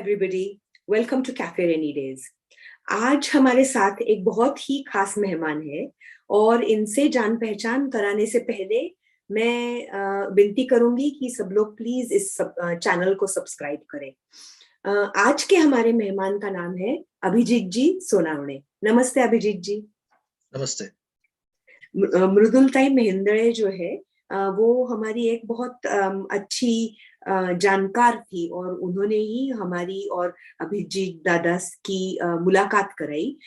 everybody. Welcome to Cafe Rainy Days. आज हमारे साथ एक बहुत ही खास मेहमान है और इनसे जान पहचान कराने से पहले मैं विनती करूंगी कि सब लोग प्लीज इस चैनल को सब्सक्राइब करें। आज के हमारे मेहमान का नाम है अभिजीत जी सोनावणे। नमस्ते अभिजीत जी। नमस्ते। मृदुलताई महेंद्रे जो है वो हमारी एक बहुत अच्छी जानकार थी और उन्होंने ही हमारी और अभिजीत दादा की मुलाकात कराई।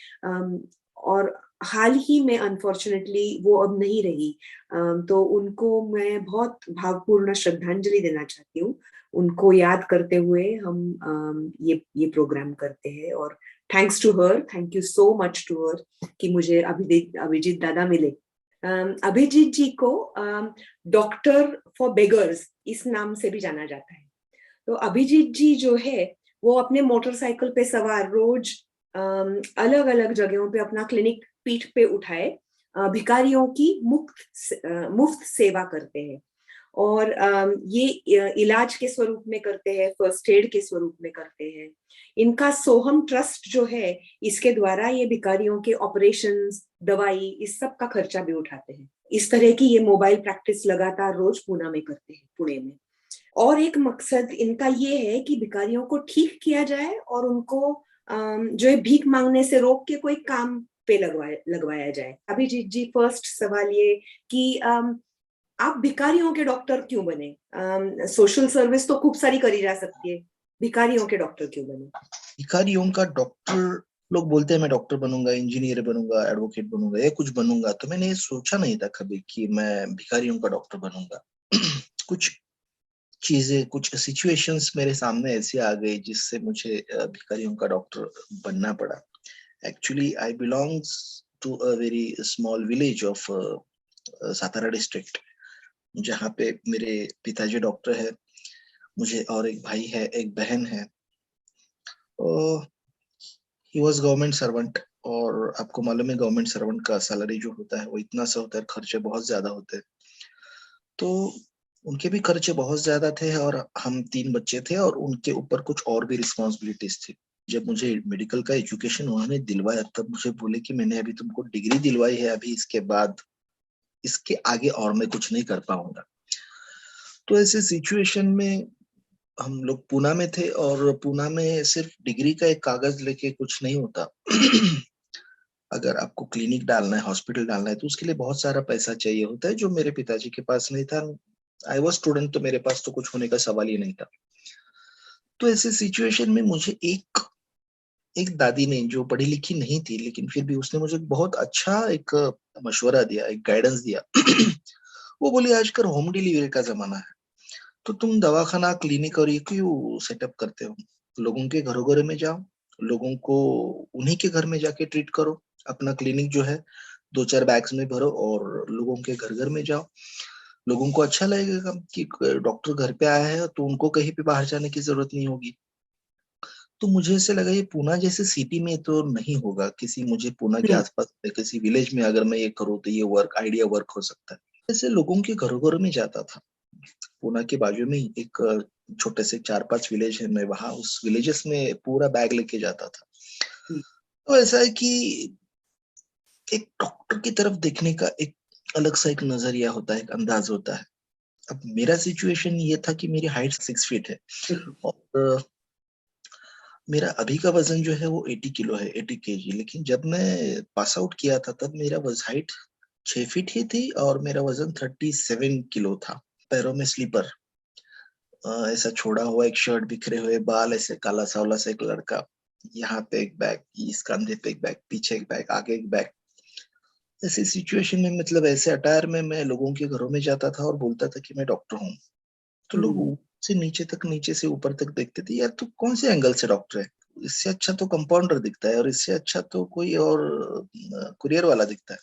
और हाल ही में अनफॉर्चुनेटली वो अब नहीं रही, तो उनको मैं बहुत भावपूर्ण श्रद्धांजलि देना चाहती हूँ। उनको याद करते हुए हम ये प्रोग्राम करते हैं और thanks to her, thank you so much to her कि मुझे अभिजीत दादा मिले। अभिजीत जी को डॉक्टर फॉर बेगर्स इस नाम से भी जाना जाता है। तो अभिजीत जी जो है वो अपने मोटरसाइकिल पे सवार रोज अलग अलग जगहों पे अपना क्लिनिक पीठ पे उठाए भिखारियों की मुफ्त सेवा करते हैं और ये इलाज के स्वरूप में करते हैं, फर्स्ट एड के स्वरूप में करते हैं। इनका सोहम ट्रस्ट जो है इसके द्वारा ये भिखारियों के ऑपरेशंस, दवाई, इस सब का खर्चा भी उठाते हैं। इस तरह की ये मोबाइल प्रैक्टिस लगातार रोज पुणे में करते हैं, पुणे में। और एक मकसद इनका ये है कि भिखारियों को ठीक किया जाए और उनको जो है भीख मांगने से रोक के कोई काम पे लगवाया जाए। अभिजीत जी, फर्स्ट सवाल ये कि आप भिखारियों के डॉक्टर क्यों बने? सोशल सर्विस तो खूब सारी करी जा सकती है, भिखारियों के डॉक्टर क्यों बने? भिखारियों का डॉक्टर, लोग बोलते हैं मैं डॉक्टर बनूंगा, इंजीनियर बनूंगा, एडवोकेट बनूंगा या कुछ बनूंगा, तो मैंने ये सोचा नहीं था कभी कि मैं भिखारियों का डॉक्टर बनूंगा। कुछ चीजें, कुछ सिचुएशंस मेरे सामने ऐसी आ गई जिससे मुझे भिखारियों का डॉक्टर बनना पड़ा। Actually I belongs to a very small village of Satara district, जहाँ पे मेरे पिताजी डॉक्टर है, मुझे और एक भाई है, एक बहन है। ही वॉज गवर्नमेंट सर्वेंट, और आपको मालूम है गवर्नमेंट सर्वेंट का सैलरी जो होता है वो इतना सा होता है, खर्चे बहुत ज्यादा होते हैं। तो उनके भी खर्चे बहुत ज्यादा थे और हम 3 बच्चे थे और उनके ऊपर कुछ और भी रिस्पॉन्सिबिलिटीज थी। जब मुझे मेडिकल का एजुकेशन उन्होंने दिलवाया तब मुझे बोले कि मैंने अभी तुमको डिग्री दिलवाई है, अभी इसके बाद इसके आगे और मैं कुछ नहीं कर पाऊंगा। तो ऐसे सिचुएशन में हम लोग पूना में थे और पूना में सिर्फ डिग्री का एक कागज लेके कुछ नहीं होता। अगर आपको क्लिनिक डालना है, हॉस्पिटल डालना है, तो उसके लिए बहुत सारा पैसा चाहिए होता है, जो मेरे पिताजी के पास नहीं था। आई वॉज स्टूडेंट, तो मेरे पास तो कुछ होने का सवाल ही नहीं था। तो ऐसे सिचुएशन में मुझे एक एक दादी ने, जो पढ़ी लिखी नहीं थी लेकिन फिर भी उसने मुझे बहुत अच्छा एक मशवरा दिया, एक गाइडेंस दिया। वो बोली आजकल होम डिलीवरी का जमाना है, तो तुम दवाखाना, क्लिनिक और ये क्यों सेटअप करते हो? लोगों के घरों घरों में जाओ, लोगों को उन्हीं के घर में जाके ट्रीट करो। अपना क्लिनिक जो है 2-4 बैग्स में भरो और लोगों के घर घर में जाओ। लोगों को अच्छा लगेगा कि डॉक्टर घर पे आया है, तो उनको कहीं पे बाहर जाने की जरूरत नहीं होगी। तो मुझे ऐसे लगा ये पूना जैसे सिटी में तो नहीं होगा, किसी मुझे पूना के आसपास किसी विलेज में अगर मैं ये करूँ तो ये आइडिया वर्क हो सकता है। ऐसे लोगों के घरों घरों में जाता था। पूना के बाजू में ही एक छोटे से 4-5 विलेज है, मैं वहां उस विलेजेस में पूरा बैग लेके जाता था। तो ऐसा है कि एक डॉक्टर की तरफ देखने का एक अलग सा एक नजरिया होता है, एक अंदाज होता है। अब मेरा सिचुएशन ये था कि मेरी हाइट 6 फीट है और मेरा अभी का वजन जो है वो 80 किलो है, 80 केजी। लेकिन जब मैं पास आउट किया था तब मेरा हाइट 6 फीट ही थी और मेरा वजन 37 किलो था। पैरों में स्लीपर, ऐसा छोड़ा हुआ एक शर्ट, बिखरे हुए बाल, ऐसे काला सावला सा एक लड़का, यहाँ पे एक बैग, इस कंधे पे एक बैग, पीछे एक बैग, आगे एक बैग। ऐसी सिचुएशन में, मतलब ऐसे अटायर में मैं लोगों के घरों में जाता था और बोलता था कि मैं डॉक्टर हूँ। तो लोग ऊपर से नीचे तक, नीचे से ऊपर तक देखते थे, यार तू कौन से एंगल से डॉक्टर है? इससे अच्छा तो कंपाउंडर दिखता है और इससे अच्छा तो कोई और कुरियर वाला दिखता है।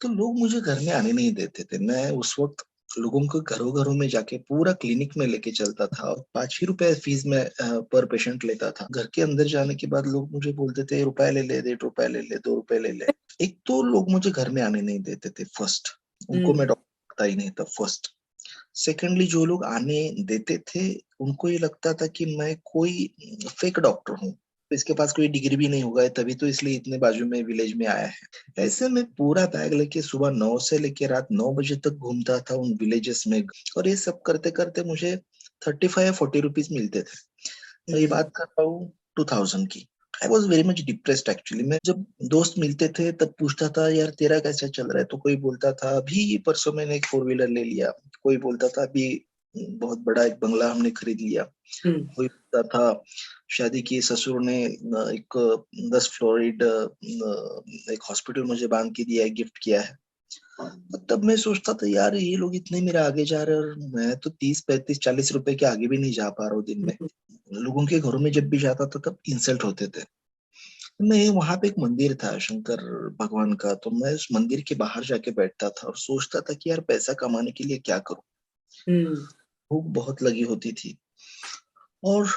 तो लोग मुझे घर में आने नहीं देते थे। मैं उस वक्त लोगों को घरों घरों में जाके पूरा क्लिनिक में लेके चलता था और 5 ही रुपए फीस में पर पेशेंट लेता था। घर के अंदर जाने के बाद लोग मुझे बोलते थे रुपए ले ले, 1.5 रुपए ले ले, 2 रुपए ले ले। एक तो लोग मुझे घर में आने नहीं देते थे, फर्स्ट। उनको मैं डॉक्टर ही नहीं था, फर्स्ट। सेकेंडली जो लोग आने देते थे उनको ये लगता था कि मैं कोई फेक डॉक्टर हूँ, इसके पास कोई डिग्री भी नहीं होगा तभी तो इसलिए इतने बाजू में विलेज में आया है। ऐसे में पूरा बैग लेके सुबह 9 से लेके रात 9 बजे तक घूमता था उन विलेजेस में, और ये सब करते करते मुझे 35 या 40 रुपीज मिलते थे। मैं ये बात कर रहा हूँ 2000 की। I was very much depressed actually. मैं जब दोस्त मिलते थे तब पूछता था यार तेरा कैसा चल रहा है, तो कोई बोलता था अभी परसों मैंने एक 4 व्हीलर ले लिया, कोई बोलता था अभी बहुत बड़ा एक बंगला हमने खरीद लिया, कोई बोलता था शादी की ससुर ने एक 10 फ्लोरिड एक हॉस्पिटल मुझे बांध के दिया है, गिफ्ट किया है। तब मैं सोचता था यार ये लोग इतने मेरे आगे जा रहे हैं और मैं तो 30 35 40 रुपए के आगे भी नहीं जा पा रहा हूँ दिन में। लोगों के घरों में जब भी जाता था तब इंसल्ट होते थे। मैं वहां पे एक मंदिर था शंकर भगवान का, तो मैं उस मंदिर के बाहर जाके बैठता था और सोचता था कि यार पैसा कमाने के लिए क्या करूं। भूख बहुत लगी होती थी, और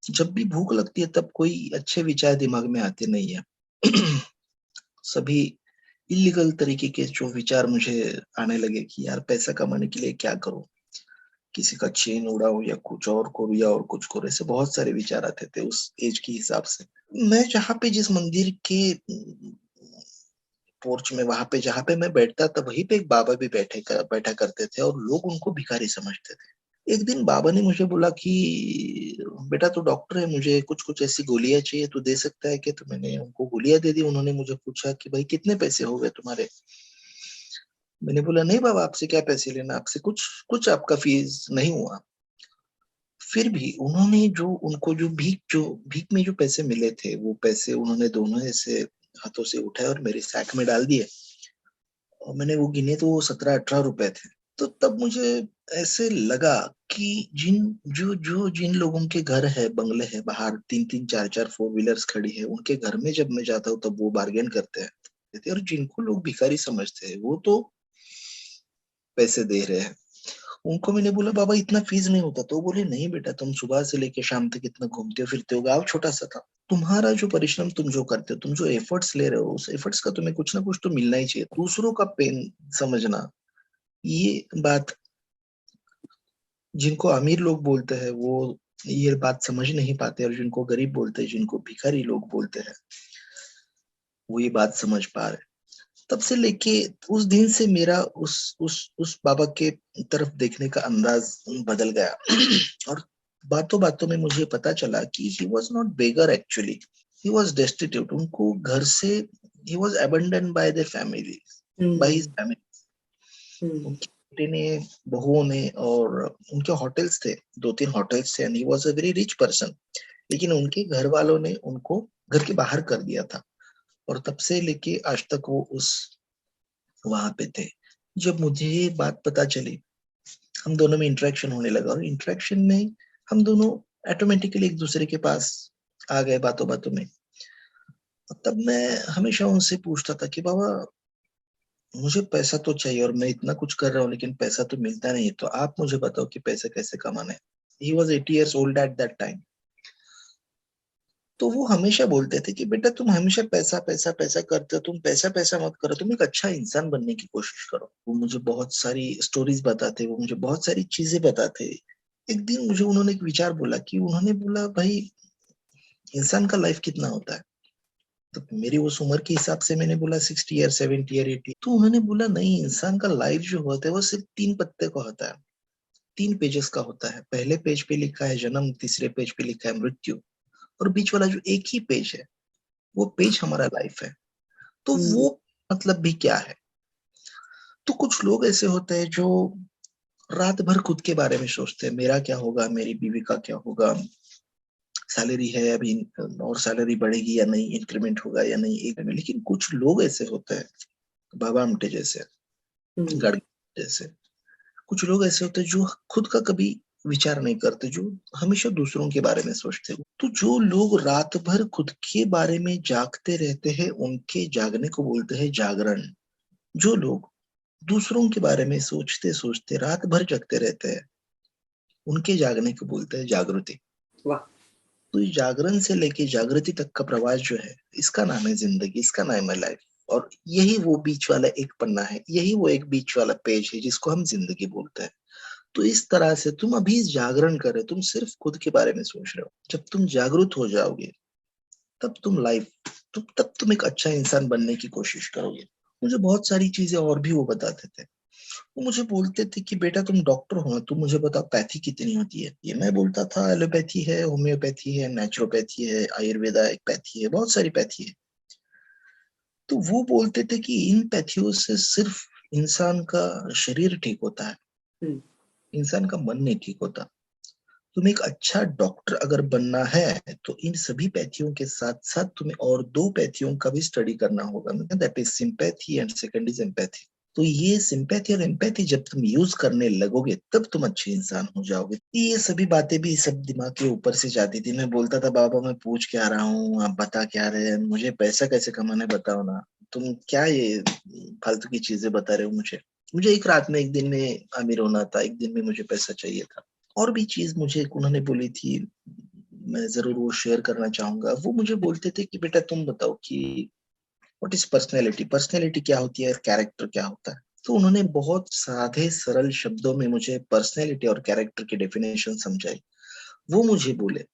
जब भी भूख लगती है तब कोई अच्छे विचार दिमाग में आते नहीं है। सभी इलीगल तरीके के जो विचार मुझे आने लगे कि यार पैसा कमाने के लिए क्या करूं, किसी का चेन उड़ाओ या कुछ और करो या और कुछ करो, ऐसे बहुत सारे विचार आते थे उस एज के हिसाब से। मैं जहाँ पे जिस मंदिर के पोर्च में वहां पे जहाँ पे मैं बैठता था वहीं पे एक बाबा भी बैठा करते थे और लोग उनको भिखारी समझते थे। एक दिन बाबा ने मुझे बोला कि बेटा तू डॉक्टर है, मुझे कुछ कुछ ऐसी गोलियां चाहिए, तू दे सकता है क्या? तो मैंने उनको गोलियां दे दी। उन्होंने मुझे पूछा कि भाई कितने पैसे हो गए तुम्हारे? मैंने बोला नहीं बाबा, आपसे क्या पैसे लेना, आपसे कुछ कुछ आपका फीस नहीं हुआ। फिर भी उन्होंने जो उनको जो भीख में जो पैसे मिले थे वो पैसे उन्होंने दोनों ऐसे हाथों से उठाए और मेरे सैक में डाल दिए, और मैंने वो गिने तो वो 17 18 रुपए थे। तो तब मुझे ऐसे लगा कि जिन लोगों के घर है, बंगले है, बाहर 3 3 4 4 4 व्हीलर्स खड़ी है, उनके घर में जब मैं जाता हूँ तब वो बार्गेन करते हैं, और जिनको लोग भिखारी समझते हैं वो तो पैसे दे रहे हैं। उनको मैंने बोला बाबा इतना फीस नहीं होता, तो वो बोले नहीं बेटा, तुम सुबह से लेके शाम तक इतना घूमते हो फिरते हो, गाँव छोटा सा था, तुम्हारा जो परिश्रम तुम जो करते हो, तुम जो एफर्ट्स ले रहे हो, उस एफर्ट्स का तुम्हें कुछ ना कुछ तो मिलना ही चाहिए। दूसरों का पेन समझना, ये बात जिनको अमीर लोग बोलते हैं वो ये बात समझ नहीं पाते, और जिनको गरीब बोलते हैं, जिनको भिखारी लोग बोलते हैं, वो ये बात समझ पा रहे। तब से लेके उस दिन से मेरा उस बाबा के तरफ देखने का अंदाज बदल गया। और बातों बातों में मुझे पता चला कि he was not beggar actually, he was destitute. उनको घर से he was abandon by the family, by his family. उनके बेटे ने, बहुओं ने, और उनके होटल्स थे, 2 3 होटल्स थे, and he was a very rich person. लेकिन उनके घर वालों ने उनको घर के बाहर कर दिया था, और तब से लेके आज तक वो उस वहां पे थे। जब मुझे ये बात पता चली, हम दोनों में इंटरेक्शन होने लगा, और इंटरेक्शन में हम दोनों ऑटोमेटिकली एक दूसरे के पास आ गए बातों बातों में। और तब मैं हमेशा उनसे पूछता था कि बाबा मुझे पैसा तो चाहिए और मैं इतना कुछ कर रहा हूँ लेकिन पैसा तो मिलता नहीं है, तो आप मुझे बताओ कि पैसा कैसे कमाना है। He was 80 years old at that time. तो वो हमेशा बोलते थे कि बेटा तुम हमेशा पैसा पैसा पैसा करते हो, तुम पैसा पैसा मत करो, तुम एक अच्छा इंसान बनने की कोशिश करो। वो मुझे बहुत सारी स्टोरीज बताते, वो मुझे बहुत सारी चीजें बताते। एक दिन मुझे उन्होंने एक विचार बोला कि उन्होंने बोला भाई इंसान का लाइफ कितना होता है? तो मेरी उस उम्र के हिसाब से मैंने बोला 60 ईयर 70 ईयर 80। तो उन्होंने बोला नहीं, इंसान का लाइफ जो होता है वो सिर्फ 3 पत्ते का होता है, 3 पेजेस का होता है। पहले पेज पे लिखा है जन्म, तीसरे पेज पे लिखा है मृत्यु, और बीच वाला जो एक ही पेज है वो पेज हमारा लाइफ है। तो वो मतलब भी क्या है? तो कुछ लोग ऐसे होते हैं जो रात भर खुद के बारे में सोचते हैं, मेरा क्या होगा, मेरी बीवी का क्या होगा, सैलरी है अभी और सैलरी बढ़ेगी या नहीं, इंक्रीमेंट होगा या नहीं एक में। लेकिन कुछ लोग ऐसे होते हैं, बाबा आमटे जैसे, गड़ जैसे, कुछ लोग ऐसे होते हैं जो खुद का कभी विचार नहीं करते, जो हमेशा दूसरों के बारे में सोचते हैं। तो जो लोग रात भर खुद के बारे में जागते रहते हैं उनके जागने को बोलते हैं जागरण। जो लोग दूसरों के बारे में सोचते सोचते रात भर जगते रहते हैं उनके जागने को बोलते हैं जागृति। वाह। तो ये जागरण से लेके जागृति तक का प्रवास जो है, इसका नाम है जिंदगी, इसका नाम है लाइफ। और यही वो बीच वाला एक पन्ना है, यही वो एक बीच वाला पेज है जिसको हम जिंदगी बोलते हैं। तो इस तरह से तुम अभी जागरण कर रहे हो, तुम सिर्फ खुद के बारे में सोच रहे हो। जब तुम जागरूक हो जाओगे तब तब तुम एक अच्छा इंसान बनने की कोशिश करोगे। मुझे बहुत सारी चीजें और भी वो बताते थे। वो मुझे बोलते थे कि बेटा तुम डॉक्टर हो ना, तुम मुझे बताओ पैथी कितनी होती है। ये मैं बोलता था एलोपैथी है, होम्योपैथी है, नेचुरोपैथी है, आयुर्वेदा एक पैथी है, बहुत सारी पैथी है। तो वो बोलते थे कि इन पैथियों से सिर्फ इंसान का शरीर ठीक होता है, हम्म। इंसान का मन नहीं ठीक होता। तुम्हें एक अच्छा डॉक्टर अगर बनना है तो इन सभी पैथियों के साथ साथ तुम्हें और दो पैथियों का भी स्टडी करना होगा, that is sympathy and second is empathy. तो ये सिंपैथी और एम्पैथी जब तुम यूज करने लगोगे तब तुम अच्छे इंसान हो जाओगे। ये सभी बातें भी सब दिमाग के ऊपर से जाती थी। मैं बोलता था बाबा मैं पूछ क्या रहा हूँ, आप बता क्या रहे हैं, मुझे पैसा कैसे कमाना है बताओ ना, तुम क्या ये फालतू की चीजें बता रहे हो मुझे। मुझे एक रात में एक दिन में अमीर होना था, एक दिन में मुझे पैसा चाहिए था। और भी चीज मुझे उन्होंने बोली थी, मैं जरूर वो शेयर करना चाहूंगा। वो मुझे बोलते थे कि बेटा तुम बताओ कि व्हाट इज पर्सनैलिटी, पर्सनैलिटी क्या होती है, कैरेक्टर क्या होता है। तो उन्होंने बहुत सादे सरल शब्दों में मुझे पर्सनैलिटी और कैरेक्टर की डेफिनेशन समझाई। वो मुझे बोले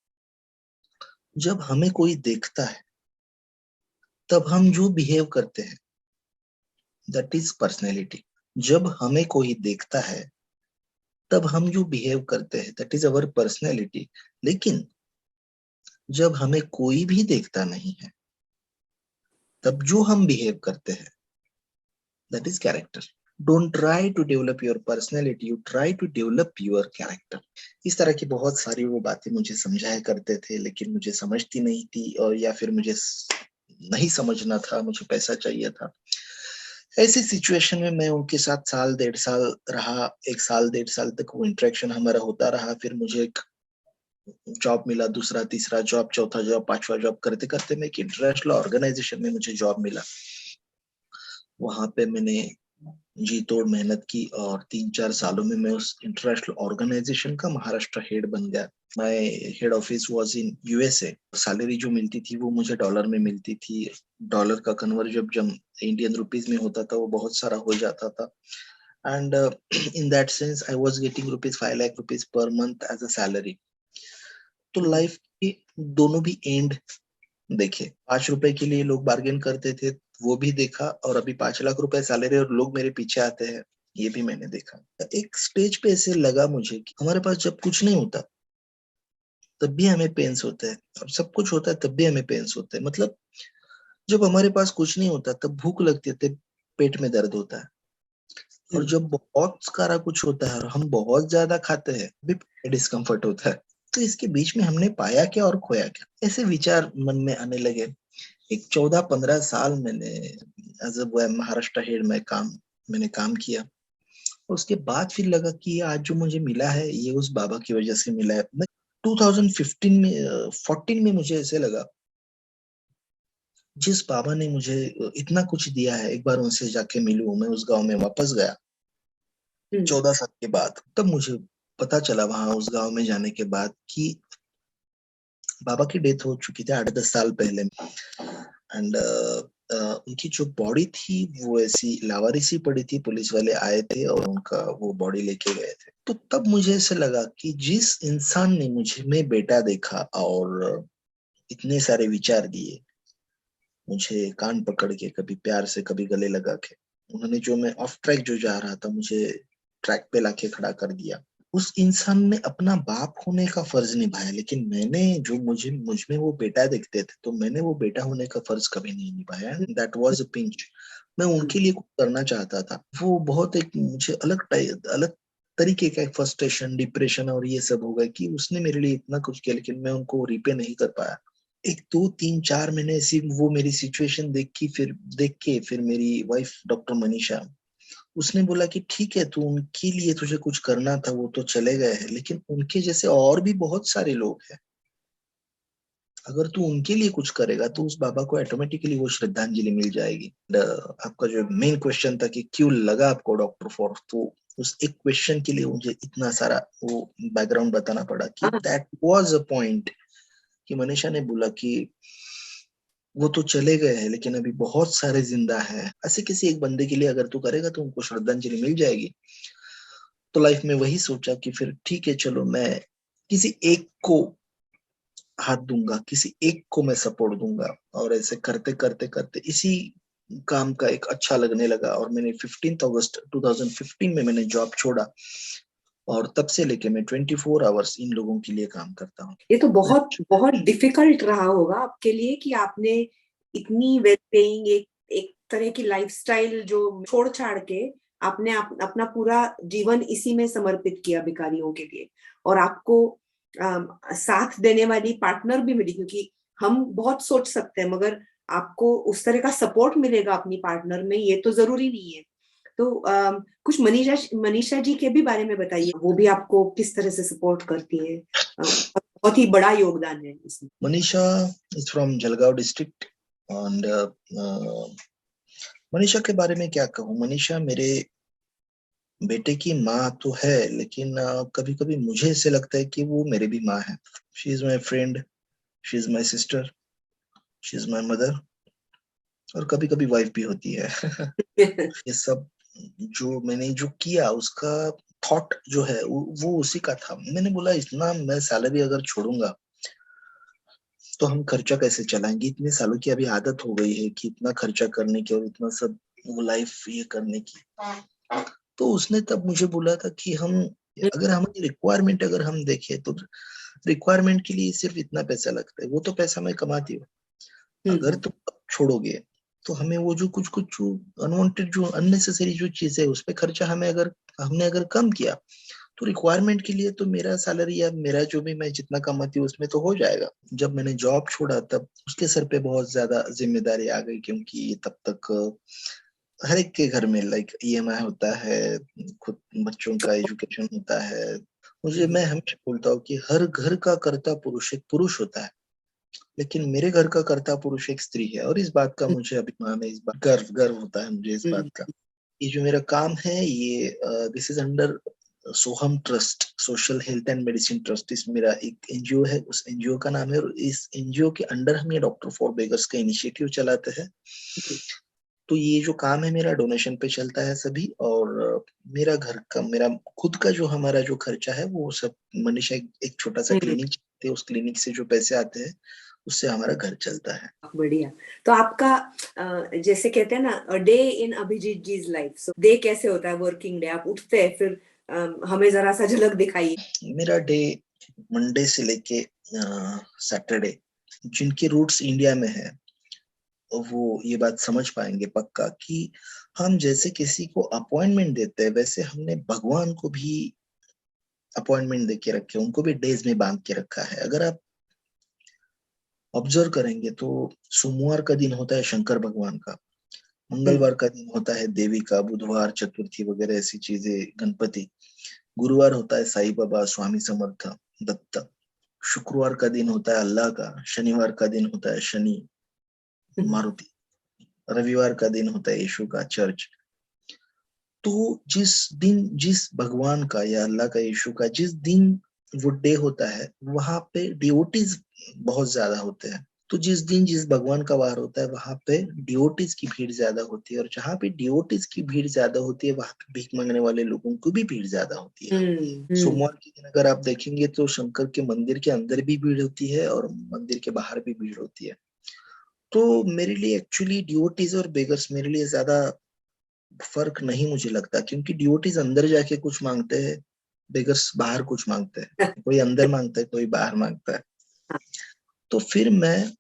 जब हमें कोई देखता है तब हम जो बिहेव करते हैं दैट इज पर्सनैलिटी। जब हमें कोई देखता है तब हम जो बिहेव करते हैं दैट इज अवर पर्सनैलिटी। लेकिन जब हमें कोई भी देखता नहीं है तब जो हम बिहेव करते हैं that is character. Don't try to develop your personality, you try to develop your character. इस तरह की बहुत सारी वो बातें मुझे समझाया करते थे, लेकिन मुझे समझती नहीं थी, और या फिर मुझे नहीं समझना था, मुझे पैसा चाहिए था। ऐसी सिचुएशन में मैं उनके साथ साल डेढ़ साल रहा। एक साल डेढ़ साल तक वो इंटरेक्शन हमारा होता रहा। फिर मुझे एक जॉब मिला, दूसरा तीसरा जॉब, चौथा जॉब, पांचवा जॉब करते करते मैं एक इंटरनेशनल ऑर्गेनाइजेशन में मुझे जॉब मिला। वहां पे मैंने जी तोड़ मेहनत की और 3-4 सालों में मैं उस इंटरनेशनल ऑर्गेनाइजेशन का महाराष्ट्र हेड बन गया। My head office was in USA. Salary जो मिलती थी वो मुझे डॉलर में मिलती थी। डॉलर का कन्वर्ट जब इंडियन रुपीज में होता था वो बहुत सारा हो जाता था। And in that sense I was getting rupees 5 lakh rupees per month as a salary. तो लाइफ के दोनों भी एंड देखे। 5 रुपए के लिए लोग बार्गेन करते थे, वो भी देखा, और अभी 5 लाख रुपए सैलरी और लोग मेरे पीछे आते हैं, ये भी मैंने देखा। एक स्टेज पे ऐसे लगा मुझे कि हमारे पास जब कुछ नहीं होता तब भी हमें पेन्स होते हैं, और सब कुछ होता है तब भी हमें पेन्स होते हैं। मतलब जब हमारे पास कुछ नहीं होता तब भूख लगती है, तब पेट में दर्द होता है। और हम्म। जब बहुत सारा कुछ होता है और हम बहुत ज्यादा खाते हैं भी डिस्कम्फर्ट होता है। तो इसके बीच में हमने पाया क्या और खोया क्या, ऐसे विचार मन में आने लगे। एक 14-15 साल मैंने एज अ महाराष्ट्र हेड में मैंने काम किया। उसके बाद फिर लगा कि ये आज जो मुझे मिला है ये उस बाबा की वजह से मिला है। मैं 2015 में 14 में मुझे ऐसे लगा जिस बाबा ने मुझे इतना कुछ दिया है, एक बार उनसे जाके मिलूं। मैं उस गांव में वापस गया हम्म। 14 साल के बाद। तब मुझे पता चला वहां उस गांव में जाने के बाद कि बाबा की डेथ हो चुकी थी 8-10 साल पहले। एंड उनकी जो बॉडी थी वो ऐसी लावारिसी पड़ी थी, पुलिस वाले आए थे और उनका वो बॉडी लेके गए थे। तो तब मुझे ऐसे लगा कि जिस इंसान ने मुझे में बेटा देखा और इतने सारे विचार दिए, मुझे कान पकड़ के कभी प्यार से कभी गले लगा के, उन्होंने जो मैं ऑफ ट्रैक जो जा रहा था मुझे ट्रैक पे लाके खड़ा कर दिया। उस इंसान ने अपना बाप होने का फर्ज निभाया, लेकिन मैंने जो मुझ में वो बेटा देखते थे तो मैंने वो बेटा होने का फर्ज कभी नहीं निभाया। That was a pinch. मैं हम्म। उनके लिए कुछ करना चाहता था। वो बहुत एक मुझे अलग तरीके का एक फ्रस्ट्रेशन, डिप्रेशन और ये सब हो गया कि उसने मेरे लिए इतना कुछ किया लेकिन मैं उनको रिपे नहीं कर पाया। एक 2-3-4 महीने ऐसी वो मेरी सिचुएशन देख के फिर मेरी वाइफ डॉक्टर मनीषा, उसने बोला कि ठीक है तू उनके लिए तुझे कुछ करना था, वो तो चले गए हैं, लेकिन उनके जैसे और भी बहुत सारे लोग हैं। अगर तू उनके लिए कुछ करेगा तो उस बाबा को ऑटोमेटिकली वो श्रद्धांजलि मिल जाएगी। आपका जो मेन क्वेश्चन था कि क्यों लगा आपको डॉक्टर फॉर, तो उस एक क्वेश्चन के लिए मुझे इतना सारा वो बैकग्राउंड बताना पड़ा कि हाँ। That was a point. कि मनीषा ने बोला कि वो तो चले गए हैं लेकिन अभी बहुत सारे जिंदा हैं, ऐसे किसी एक बंदे के लिए अगर तू करेगा तो उनको श्रद्धांजलि मिल जाएगी। तो लाइफ में वही सोचा कि फिर ठीक है, चलो मैं किसी एक को हाथ दूंगा, किसी एक को मैं सपोर्ट दूंगा। और ऐसे करते करते करते इसी काम का एक अच्छा लगने लगा, और मैंने 15 अगस्त 2015 में मैंने जॉब छोड़ा, और तब से लेके मैं 24 आवर्स इन लोगों के लिए काम करता हूँ। ये तो बहुत बहुत डिफिकल्ट रहा होगा आपके लिए कि आपने इतनी वेल पेइंग एक तरह की लाइफस्टाइल जो छोड़ छाड़ के आपने अपना पूरा जीवन इसी में समर्पित किया भिखारियों के लिए, और आपको साथ देने वाली पार्टनर भी मिली, क्योंकि हम बहुत सोच सकते हैं मगर आपको उस तरह का सपोर्ट मिलेगा अपनी पार्टनर में ये तो जरूरी नहीं है। तो कुछ मनीषा मनीषा जी के भी बारे में बताइए, वो भी आपको किस तरह से सपोर्ट करती है। बहुत ही बड़ा योगदान है इसमें। Manisha is from Jalgaon district, and Manisha के बारे में क्या कहूँ। मनीषा मेरे बेटे की माँ तो है, लेकिन कभी कभी मुझे ऐसे लगता है कि वो मेरे भी माँ है। She is my friend, she is my sister, she is my mother, और कभी कभी वाइफ भी होती है। ये सब जो मैंने जो किया उसका थॉट जो है वो उसी का था। मैंने बोला इतना मैं सैलरी अगर छोड़ूंगा तो हम खर्चा कैसे चलाएंगे। इतने सालों की अभी आदत हो गई है कि इतना खर्चा करने की और इतना सब वो लाइफ ये करने की। तो उसने तब मुझे बोला था कि हम अगर हमारी रिक्वायरमेंट अगर हम देखें तो रिक्वायरमेंट के लिए सिर्फ इतना पैसा लगता है, वो तो पैसा मैं कमाती हूँ। अगर तुम छोड़ोगे तो हमें वो जो कुछ कुछ अनवांटेड जो अननेसेसरी जो चीज है उस पर खर्चा हमने अगर कम किया तो रिक्वायरमेंट के लिए तो मेरा सैलरी या मेरा जो भी मैं जितना कमाती हूँ उसमें तो हो जाएगा। जब मैंने जॉब छोड़ा तब उसके सर पे बहुत ज्यादा जिम्मेदारी आ गई, क्योंकि तब तक हर एक के घर में लाइक ईएमआई होता है, खुद बच्चों का एजुकेशन होता है। मैं हमेशा बोलता हूँ कि हर घर का कर्ता पुरुष एक पुरुष होता है, लेकिन मेरे घर का कर्ता पुरुष एक स्त्री है, और इस बात का मुझे अभिमान है, इस बात गर्व गर्व होता है मुझे इस बात का। ये जो मेरा काम है ये this is under Soham trust, social health and medicine trust. इस मेरा एक एनजीओ है, उस एनजीओ का नाम है, और इस एनजीओ के अंडर हम ये डॉक्टर फॉर बेगर्स का इनिशिएटिव चलाते हैं। तो ये जो काम है मेरा डोनेशन पे चलता है सभी, और मेरा घर का मेरा खुद का जो हमारा जो खर्चा है वो सब मनीषा एक छोटा सा क्लिनिक चलाते हैं, उस क्लिनिक से जो पैसे आते हैं उससे हमारा घर चलता है। बढ़िया। तो आपका जैसे कहते हैं ना day in Abhijeet ji's life, so day कैसे होता है, वर्किंग डे, आप उठते हैं फिर हमें जरा सा झलक दिखाइए। मेरा डे मंडे से लेके सैटरडे, जिनके रूट्स इंडिया में है वो ये बात समझ पाएंगे पक्का कि हम जैसे किसी को अपॉइंटमेंट देते हैं वैसे हमने भगवान को भी अपॉइंटमेंट दे के रखे, उनको भी डेज में बांध के रखा है। अगर आप ऑब्जर्व करेंगे तो सोमवार का दिन होता है शंकर भगवान का, मंगलवार का दिन होता है देवी का, बुधवार चतुर्थी वगैरह ऐसी चीजें गणपति, गुरुवार होता है साईं बाबा, स्वामी समर्थ, दत्त, शुक्रवार का दिन होता है अल्लाह का, शनिवार का दिन होता है शनि, मारुति, रविवार का दिन होता है यीशु का, चर्च। तो जिस दिन जिस भगवान का या अल्लाह का यीशु का जिस दिन वो डे होता है वहां पे डिवोटीज बहुत ज्यादा होते हैं। तो जिस दिन जिस भगवान का वार होता है वहां पे डिवोटीज की भीड़ ज्यादा होती है, और जहाँ पे डिवोटीज की भीड़ ज्यादा होती है वहां पे भीख मांगने वाले लोगों को भी भीड़ ज्यादा होती है। सोमवार के दिन अगर आप देखेंगे तो शंकर के मंदिर के अंदर भी भीड़ होती है और मंदिर के बाहर भी भीड़ होती है। तो मेरे लिए एक्चुअली डिवोटीज और बेगर्स मेरे लिए ज्यादा फर्क नहीं मुझे लगता, क्योंकि डिवोटीज अंदर जाके कुछ मांगते हैं, बेगर्स बाहर कुछ मांगते हैं, कोई अंदर मांगता है कोई बाहर मांगता है। तो फिर मैं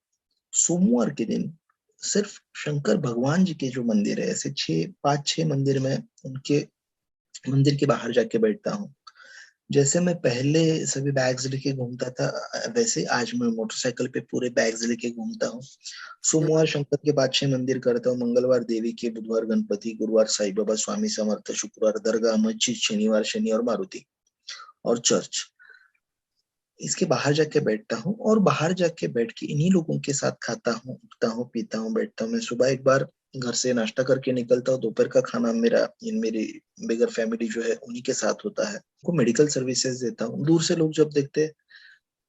सोमवार के दिन सिर्फ शंकर भगवान जी के जो मंदिर है, ऐसे 5-6 मंदिर में उनके मंदिर के बाहर जाके बैठता हूँ। जैसे मैं पहले सभी बैग्स लेके घूमता था वैसे आज मैं मोटरसाइकिल पे पूरे बैग्स लेके घूमता हूँ। सोमवार शंकर के 5-6 मंदिर करता हूँ, मंगलवार देवी के, बुधवार गणपति, गुरुवार साईं बाबा, स्वामी समर्थ, शुक्रवार दरगाह मस्जिद, शनिवार शनि और मारुति और चर्च। इसके बाहर जाके बैठता हूँ, और बाहर जाके बैठ के इन्हीं लोगों के साथ खाता हूँ, उठता हूँ, पीता हूँ, बैठता हूँ। मैं सुबह एक बार घर से नाश्ता करके निकलता हूँ, दोपहर का खाना मेरी बेगर फैमिली जो है उन्हीं के साथ होता है। को मेडिकल सर्विसेज देता हूँ। दूर से लोग जब देखते हैं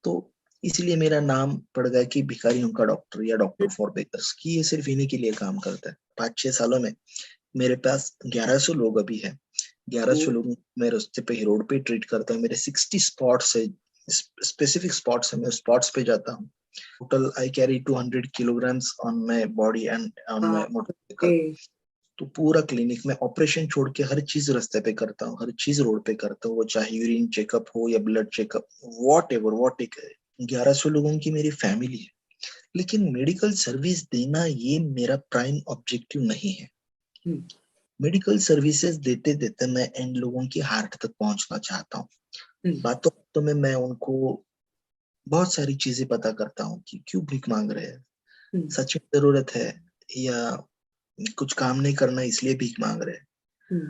तो इसलिए मेरा नाम पड़ गया कि भिखारियों का डॉक्टर या डॉक्टर फॉर बेगर्स, की ये सिर्फ इन्हीं के लिए काम करता है। 5-6 सालों में मेरे पास 1100 लोग अभी है 1100 लोगों को मैं रास्ते पे रोड पे ट्रीट करता हूँ। मेरे 60 स्पॉट्स है, स्पेसिफिक स्पॉट्स है, मैं स्पॉट्स पे जाता हूँ। Total I carry 200 kilograms on my body and on my motorcycle. तो पूरा क्लिनिक में ऑपरेशन छोड़ के हर चीज रास्ते पे करता हूँ, हर चीज रोड पे करता हूँ, वो चाहे यूरिन चेकअप हो या blood checkup, what ever what एक। 1100 लोगों की मेरी फैमिली है, लेकिन मेडिकल सर्विस देना ये मेरा प्राइम ऑब्जेक्टिव नहीं है। मेडिकल सर्विसेज देते देते मैं इन लोगों की हार्ट तक पहुंचना चाहता हूँ। बातों तो मैं उनको बहुत सारी चीजें पता करता हूँ कि क्यों भीख मांग रहे हैं, सच में जरूरत है या कुछ काम नहीं करना इसलिए भीख मांग रहे हैं,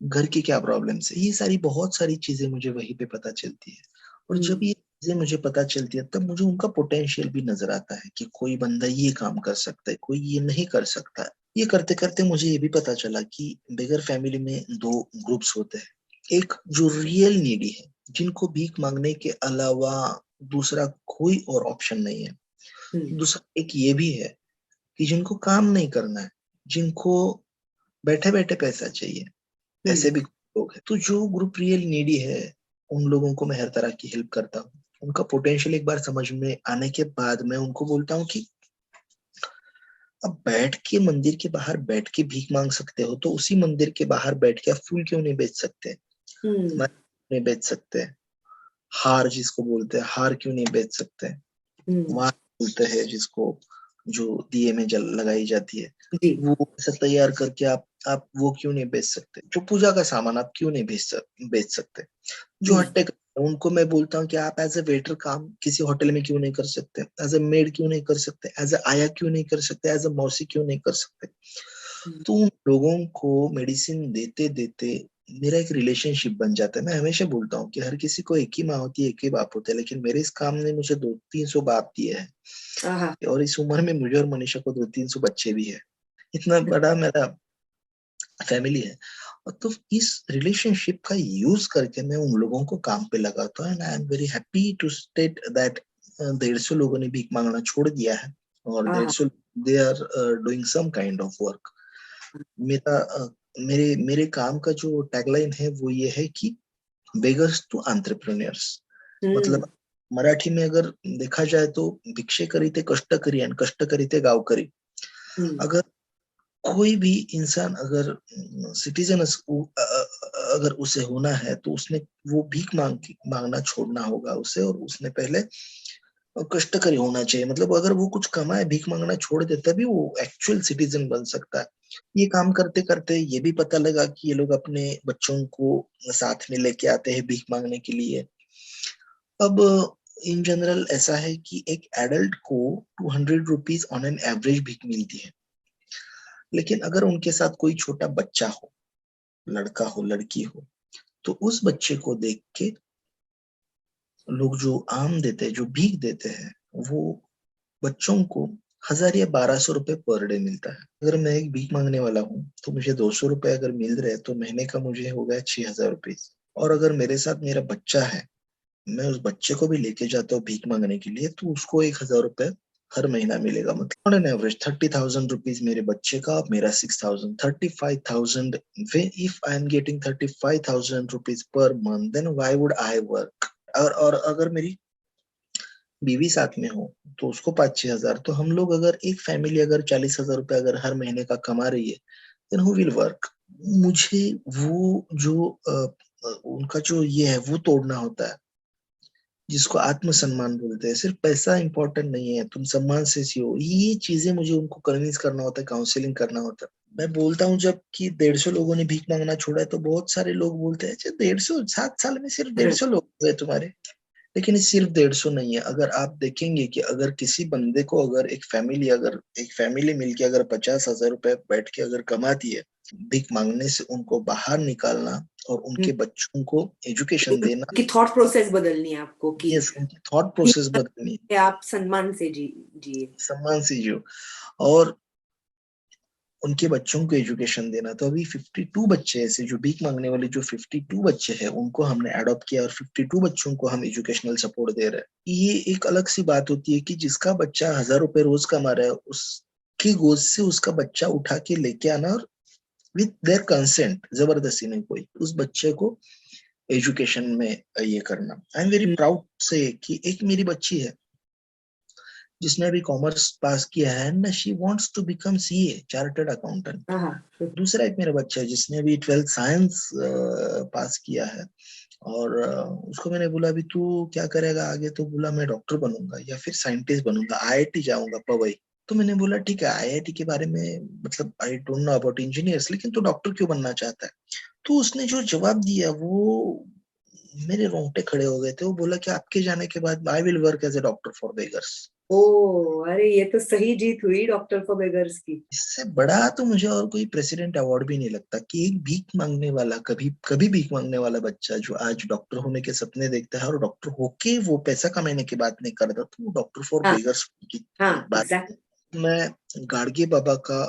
घर की क्या प्रॉब्लम्स है, ये सारी बहुत सारी चीजें मुझे वहीं पे पता चलती है। और जब ये चीजें मुझे पता चलती है तब मुझे उनका पोटेंशियल भी नजर आता है कि कोई बंदा ये काम कर सकता है, कोई ये नहीं कर सकता है। ये करते करते मुझे ये भी पता चला कि बेगर फैमिली में दो ग्रुप्स होते हैं। एक जो रियल नीडी है, जिनको भीख मांगने के अलावा दूसरा कोई और ऑप्शन नहीं है। दूसरा एक ये भी है कि जिनको काम नहीं करना है, जिनको बैठे बैठे पैसा चाहिए, ऐसे भी लोग हैं। तो जो ग्रुप रियल नीडी है, उन लोगों को मैं हर तरह की हेल्प करता हूँ। उनका पोटेंशियल एक बार समझ में आने के बाद मैं उनको बोलता हूँ कि अब बैठ के मंदिर के बाहर बैठ के भीख मांग सकते हो तो उसी मंदिर के बाहर बैठ के आप फूल क्यों नहीं बेच सकते, नहीं बेच सकते, हार जिसको बोलते हैं हार क्यों नहीं बेच सकते, वहां बोलते हैं जिसको जो दिए में जल लगाई जाती है, वो ऐसा तैयार करके आप वो क्यों नहीं बेच सकते, जो पूजा का सामान आप क्यों नहीं बेच सकते। जो हट्टे उनको मैं बोलता हूँ कि आप एज ए वेटर काम किसी होटल में क्यों नहीं कर सकते, एज ए मेड क्यों नहीं कर सकते, एज ए आया क्यों नहीं कर सकते, एज ए मौसी क्यों नहीं कर सकते। तो उन लोगों को मेडिसिन देते देते मेरा एक रिलेशनशिप बन जाता है। मैं हमेशा बोलता हूँ कि हर किसी को एक ही माँ होती है, एक ही बाप होता है, लेकिन मेरे इस काम ने मुझे 200-300 बाप दिए हैं और इस उम्र में मुझे और मनीषा को 200-300 बच्चे भी है। इतना बड़ा मेरा फैमिली है। और तो इस रिलेशनशिप का यूज करके मैं उन लोगों को काम पे लगाता हूँ and I am very happy to state that 150 लोगों ने भीख मांगना छोड़ दिया है और 150 they are doing some kind of work. मेरे मेरे काम का जो टैगलाइन है वो ये है कि बेगर्स टू एंटरप्रेन्योर्स। मतलब मराठी में अगर देखा जाए तो भिक्षे करीते कष्ट करी आणि कष्ट करीते गाव करी। अगर कोई भी इंसान अगर सिटीजन अगर उसे होना है तो उसने वो भीख मांगना छोड़ना होगा उसे, और उसने पहले कष्टकरी होना चाहिए। मतलब अगर वो कुछ कमाए भीख मांगना छोड़ दे तभी वो एक्चुअल सिटीजन बन सकता है। ये काम करते करते ये भी पता लगा कि ये लोग अपने बच्चों को साथ में लेके आते हैं भीख मांगने के लिए। अब इन जनरल ऐसा है कि एक एडल्ट को 200 रुपीज ऑन एन एवरेज भीख मिलती है, लेकिन अगर उनके साथ कोई छोटा बच्चा हो, लड़का हो लड़की हो, तो उस बच्चे को देख के लोग जो आम देते हैं, जो भीख देते हैं, वो बच्चों को 1000 या 1200 रुपए पर डे मिलता है। अगर मैं एक भीख मांगने वाला हूँ तो मुझे 200 रुपए अगर मिल रहे हैं तो महीने का मुझे हो गया 6000 रुपीज। और अगर मेरे साथ मेरा बच्चा है, मैं उस बच्चे को भी लेके जाता हूँ भीख मांगने के लिए, तो उसको 1000 रुपए हर महीना मिलेगा। मतलब ऑन एन एवरेज 30,000 रुपीज मेरे बच्चे का, मेरा 6000, 35,000। If I am getting 35,000 rupees per month, then why would I work. और अगर मेरी बीवी साथ में हो तो उसको 5-6 हजार। तो हम लोग अगर एक फैमिली अगर 40,000 रुपए अगर हर महीने का कमा रही है, देन हु विल वर्क। मुझे वो जो उनका जो ये है वो तोड़ना होता है, जिसको आत्मसम्मान बोलते हैं। सिर्फ पैसा इंपॉर्टेंट नहीं है, तुम सम्मान से जियो, ये चीजें मुझे उनको कन्विंस करना होता है, काउंसलिंग करना होता है। मैं बोलता हूँ जब कि 150 लोगों ने भीख मांगना छोड़ा है तो बहुत सारे लोग बोलते हैं अच्छा 150, 7 साल में सिर्फ 150 लोग हुए तुम्हारे। लेकिन ये सिर्फ 150 नहीं है। अगर आप देखेंगे कि अगर किसी बंदे को अगर एक फैमिली मिलके अगर 50,000 रुपए बैठ के अगर कमाती है, भीख मांगने से उनको बाहर निकालना और उनके बच्चों को एजुकेशन देना, कि थॉट प्रोसेस बदलनी है आपको कि यस, उनकी थॉट प्रोसेस बदलनी है, आप सम्मान से जिए। सम्मान से जियो, और उनके बच्चों को एजुकेशन देना। तो अभी 52 बच्चे ऐसे जो भीख मांगने वाले जो 52 बच्चे हैं उनको हमने अडॉप्ट किया और 52 बच्चों को हम एजुकेशनल सपोर्ट दे रहे हैं। ये एक अलग सी बात होती है कि जिसका बच्चा 1000 रुपए रोज कमा रहा है, उसकी गोद से उसका बच्चा उठा के लेके आना और विथ देयर कंसेंट, जबरदस्ती नहीं, कोई उस बच्चे को एजुकेशन में ये करना। आई एम वेरी प्राउड से कि एक मेरी बच्ची है जिसने अभी कॉमर्स पास किया है ना, she wants to become CA, chartered accountant. दूसरा एक मेरा बच्चा है जिसने अभी 12th साइंस पास किया है, और उसको मैंने बोला अभी तू क्या करेगा आगे, तो बोला मैं डॉक्टर बनूंगा या फिर साइंटिस्ट बनूंगा, आईआईटी जाऊंगा पवई। तो मैंने बोला ठीक है, आईआईटी के बारे में मतलब I don't know about engineers, लेकिन तू डॉक्टर क्यों बनना चाहता है? तो उसने जो जवाब दिया वो मेरे रोंगटे खड़े हो गए थे। वो बोला कि आपके जाने के बाद I will work as a doctor for beggars. ओ, अरे ये तो सही जीत हुई डॉक्टर फॉर बेगर्स की। इससे बड़ा तो मुझे और कोई प्रेसिडेंट अवार्ड भी नहीं लगता कि एक भीख मांगने वाला, कभी कभी भीख मांगने वाला बच्चा जो आज डॉक्टर होने के सपने देखता है और डॉक्टर होके वो पैसा कमाने की बात नहीं करता, तो वो डॉक्टर फॉर हाँ बेगर्स की हाँ, बात। एग्जैक्ट। मैं गाडगे बाबा का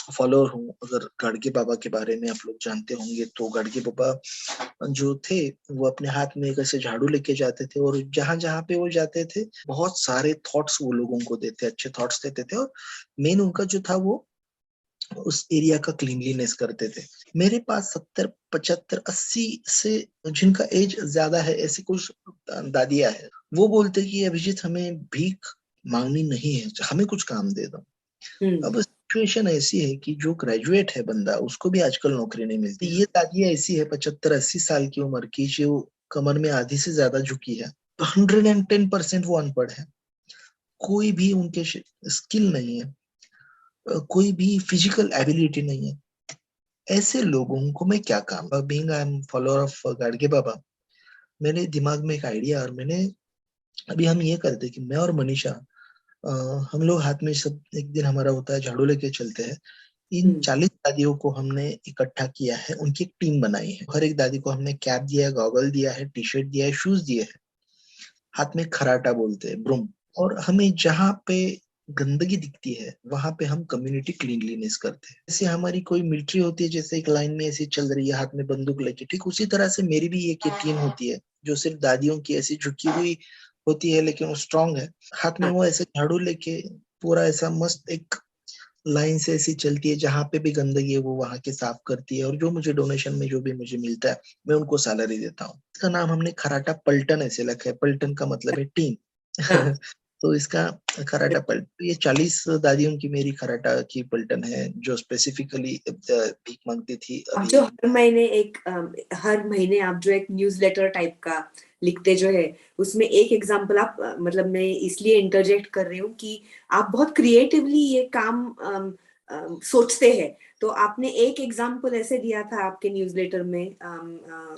फॉलोअर हूँ। अगर गाडगे बाबा के बारे में आप लोग जानते होंगे तो गाडगे बाबा जो थे वो अपने हाथ में एक ऐसे झाड़ू लेके जाते थे, और जहां जहां पे वो जाते थे बहुत सारे थॉट्स वो लोगों को देते, अच्छे थॉट्स देते थे, और मेन उनका जो था वो उस एरिया का क्लीनलीनेस करते थे। मेरे पास 70 75 80 से जिनका एज ज्यादा है ऐसी कुछ दादियां है, वो बोलते कि अभिजीत हमें भीख मांगनी नहीं है, हमें कुछ काम दे दो। अब सिचुएशन ऐसी है कि जो ग्रेजुएट है बंदा उसको भी आजकल नौकरी नहीं मिलती। ये दादियां ऐसी है 75 80 साल की उम्र की, जो कमर में आधी से ज्यादा झुकी है, 110% वो अनपढ़ है, कोई भी उनके स्किल नहीं है, कोई भी फिजिकल एबिलिटी नहीं है। ऐसे लोगों को मैं क्या काम, being I am follower of Gadge Baba, मेरे दिमाग में एक आइडिया, और मैंने अभी हम ये करते कि मैं और मनीषा, अ, हम लोग हाथ में सब एक दिन हमारा होता है झाड़ू लेके चलते हैं। इन 40 दादियों को हमने इकट्ठा किया है, उनकी एक टीम बनाई है। हर एक दादी को हमने कैप दिया है, गॉगल दिया है, टी शर्ट दिया है, शूज दिए हैं, हाथ में खराटा बोलते हैं, ब्रूम। और हमें जहाँ पे गंदगी दिखती है वहां पे हम कम्युनिटी क्लीनलीनेस करते हैं। जैसे हमारी कोई मिलिट्री होती है, जैसे एक लाइन में ऐसी चल रही है हाथ में बंदूक लेके, ठीक उसी तरह से मेरी भी एक ये टीम होती है जो सिर्फ दादियों की ऐसी झुकी हुई होती है, लेकिन वो स्ट्रांग है। हाथ में वो ऐसे झाड़ू लेके पूरा ऐसा मस्त एक लाइन से ऐसी चलती है, जहां पे भी गंदगी है वो वहां के साफ करती है, और जो मुझे डोनेशन में जो भी मुझे मिलता है मैं उनको सैलरी देता हूँ। इसका नाम हमने खराटा पलटन ऐसे रखा है, पलटन का मतलब है टीम। हाँ, तो इसका खराटा पलटन, ये 40 दादियों की मेरी खराटा की पलटन है जो स्पेसिफिकली भीख मांगती थी अब अभी। जो हर महीने आप जो एक न्यूज़लेटर टाइप का लिखते जो है, उसमें एक एग्जांपल आप मतलब मैं इसलिए इंटरजेक्ट कर रही हूँ कि आप बहुत क्रिएटिवली ये काम सोचते हैं। तो आपने एक एग्जांपल ऐसे दिया था आपके न्यूज़लेटर में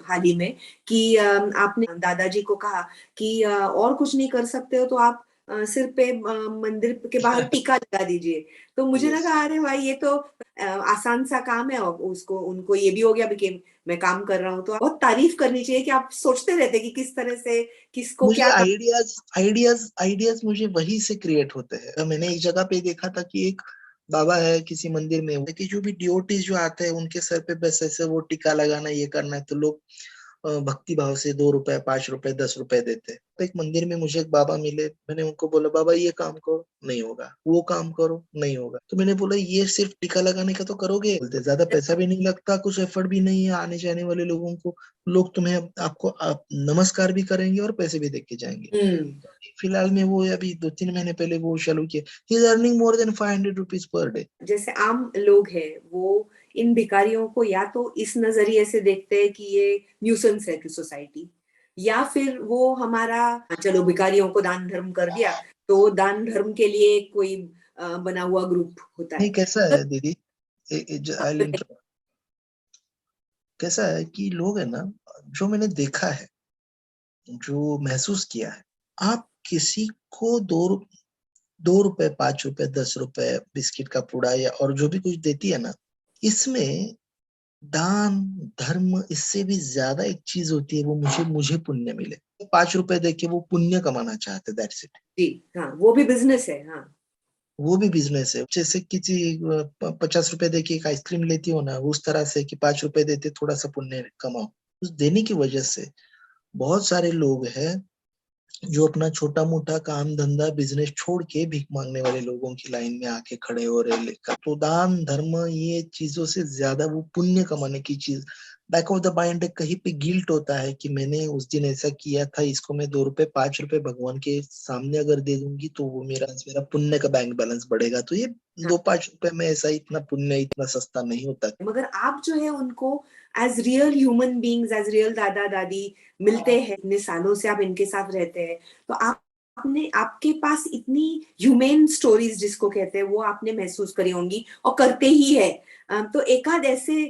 हाल ही में कि आपने दादाजी को कहा कि और कुछ नहीं कर सकते हो तो आप सिर पे मंदिर के बाहर टीका लगा दीजिए। तो मुझे यस, लगा अरे भाई ये तो आसान सा काम है, और उसको उनको ये भी हो गया कि मैं काम कर रहा हूँ। तो बहुत तारीफ करनी चाहिए कि आप सोचते रहते कि किस तरह से किसको मुझे क्या काम। आइडियाज आइडियाज आइडियाज मुझे वहीं से क्रिएट होते हैं। मैंने एक जगह पे देखा था कि एक बाबा है किसी मंदिर में, कि जो भी डिवोटीज जो आते हैं उनके सर पे बस ऐसे वो टीका लगाना ये करना है, तो लोग भक्ति भाव से 2 रुपए 5 रुपए 10 रुपए देते हैं। तो एक मंदिर में मुझे एक बाबा मिले, मैंने उनको बोला बाबा ये काम करो, नहीं होगा, वो काम करो, नहीं होगा। तो मैंने बोला ये सिर्फ टीका लगाने का तो करोगे? बोलते ज्यादा पैसा भी नहीं लगता, कुछ एफर्ट भी नहीं है, आने जाने वाले लोगों को, लोग तुम्हें आपको आप नमस्कार भी करेंगे और पैसे भी दे के जाएंगे। हम्म। फिलहाल में वो अभी 2 3 महीने पहले वो चालू किया, he is earning more than 500 rupees per day. जैसे आम लोग हैं वो इन भिखारियों को या तो इस नजरिए से देखते हैं कि ये न्यूसेंस है टू सोसाइटी, या फिर वो हमारा चलो भिखारियों को दान धर्म कर दिया तो दान धर्म के लिए कोई बना हुआ ग्रुप होता नहीं, है। कैसा तो है दीदी, कैसा है कि लोग है ना, जो मैंने देखा है, जो महसूस किया है, आप किसी को 2 रुपए 5 रुपए 10 रुपए बिस्किट का पुड़ा या और जो भी कुछ देती है ना, इसमें दान धर्म इससे भी ज्यादा एक चीज होती है, वो मुझे मुझे पुण्य मिले। 5 रुपए दे के वो पुण्य कमाना चाहते, दैट्स इट। जी हाँ, वो भी बिजनेस है। हाँ। वो भी बिजनेस है। जैसे किसी 50 रुपए दे के एक आइसक्रीम लेती हो ना, उस तरह से कि 5 रुपए देते थोड़ा सा पुण्य कमाओ। उस देने की वजह से बहुत सारे लोग हैं जो अपना छोटा मोटा काम धंधा बिजनेस छोड़ के भीख मांगने वाले लोगों की लाइन में आके खड़े हो रहे लेकर। तो दान धर्म ये चीजों से ज्यादा वो पुण्य कमाने की चीज, बैक ऑफ द माइंड कहीं पे गिल्ट होता है कि मैंने उस दिन ऐसा किया था, इसको मैं 2 रुपए 5 रुपए भगवान के सामने अगर दे दूंगी तो वो मेरा पुण्य का बैंक बैलेंस बढ़ेगा। तो ये हाँ। 2-5 रुपए में ऐसा इतना पुण्य इतना सस्ता नहीं होता। मगर आप जो है उनको as real human beings, as real दादा दादी मिलते हैं, इतने सालों से आप इनके साथ रहते हैं, तो आपने, आपके पास इतनी ह्यूमन स्टोरीज जिसको कहते हैं वो आपने महसूस करी होंगी और करते ही है। तो एक आध ऐसे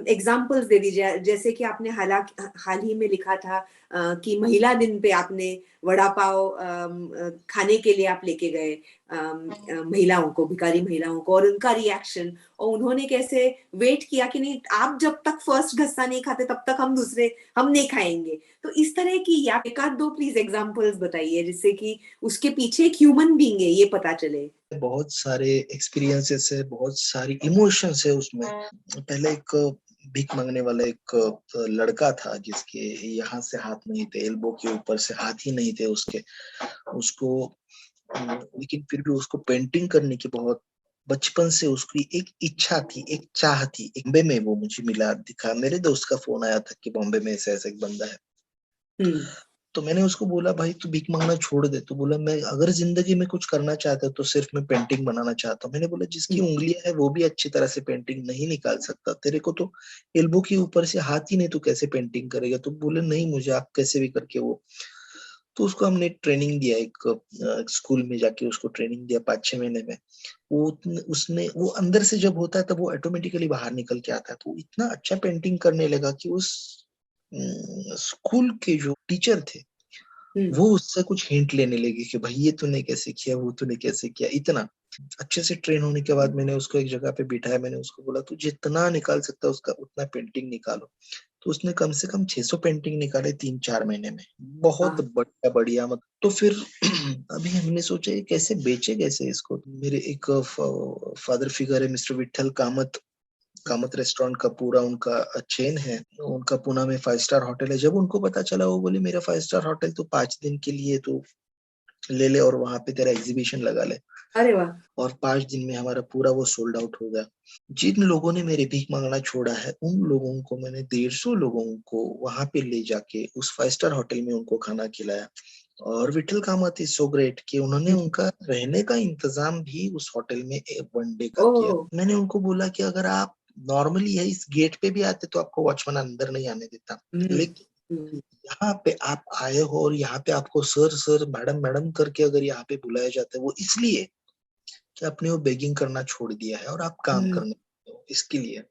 एग्जाम्पल्स दे दीजिए, जैसे कि आपने हाल ही में लिखा था कि महिला दिन पे आपने वड़ा पाव खाने के लिए आप लेके गए महिलाओं को, भिखारी महिलाओं को, और उनका रिएक्शन, और उन्होंने कैसे वेट किया कि नहीं, आप जब तक फर्स्ट घस्सा नहीं खाते तब तक हम नहीं खाएंगे। तो इस तरह की या एक आध दो प्लीज एग्जांपल्स बताइए जिससे कि उसके पीछे एक ह्यूमन बीइंग है ये पता चले। बहुत सारे एक्सपीरियंसेस है, बहुत सारी इमोशंस है उसमें। पहले एक भीख मांगने वाला एक लड़का था जिसके यहाँ से हाथ नहीं थे, एल्बो के ऊपर से हाथ ही नहीं थे उसके, उसको लेकिन फिर भी उसको पेंटिंग करने की बहुत, बचपन से उसकी एक इच्छा थी, एक चाह थी। एक बॉम्बे में वो मुझे मिला, दिखा, मेरे दोस्त का फोन आया था कि बॉम्बे में ऐसा ऐसा एक बंदा है। हम्म। तो मैंने उसको बोला भाई तू भीख मांगना छोड़ दे। तो बोला मैं अगर जिंदगी में कुछ करना चाहता हूँ तो सिर्फ मैं पेंटिंग बनाना चाहता हूँ। मैंने बोला जिसकी उंगलियां है वो भी अच्छी तरह से पेंटिंग नहीं निकाल सकता, तेरे को तो एल्बो के ऊपर से हाथ ही नहीं, तो कैसे पेंटिंग करेगा। तो बोले नहीं मुझे आप कैसे भी करके वो, तो उसको हमने ट्रेनिंग दिया, एक स्कूल में जाके उसको ट्रेनिंग दिया 5-6 महीने में। उसने वो अंदर से जब होता है तब वो ऑटोमेटिकली बाहर निकल के आता है। तो इतना अच्छा पेंटिंग करने लगा कि उस स्कूल के जो टीचर थे हम्म। वो उससे कुछ हिंट लेने लगे कि भाई ये तूने कैसे किया, वो तूने कैसे किया। इतना अच्छे से ट्रेन होने के बाद मैंने उसको एक जगह पे बिठाया, मैंने उसको बोला तू जितना निकाल सकता है उसका उतना पेंटिंग निकालो। तो उसने कम से कम 600 पेंटिंग निकाले 3-4 महीने में, बहुत वाह। बढ़िया बढ़िया। मत तो फिर अभी हमने सोचा ये कैसे बेचे कैसे इसको। तो मेरे एक फादर फिगर है मिस्टर विठल कामत, कामत रेस्टोरेंट का पूरा उनका चेन है, उनका पुणे में 5 स्टार होटल है। जब उनको पता चला वो बोले मेरा 5 स्टार होटल तो 5 दिन के लिए तो ले ले और वहां पे तेरा एग्जीबिशन लगा ले। अरे वाह। और 5 दिन में हमारा पूरा वो सोल्ड आउट हो गया। जिन लोगों ने मेरे भीख मांगना छोड़ा है उन लोगों को मैंने 150 लोगों को वहां पे ले जाके उस 5 स्टार होटल में उनको खाना खिलाया। और Vithal Kamath is so great कि उन्होंने उनका रहने का इंतजाम भी उस होटल में 1 डे का किया। ओ। मैंने उनको बोला कि अगर आप नॉर्मली है इस गेट पे भी आते तो आपको वॉचमैन अंदर नहीं आने देता, हम्म। लेकिन यहाँ पे आप आए हो और यहाँ पे आपको सर सर मैडम मैडम करके अगर यहाँ पे बुलाया जाता है वो इसलिए कि आपने वो बेगिंग करना छोड़ दिया है और आप काम हम्म। करने लगे हो, इसके लिए।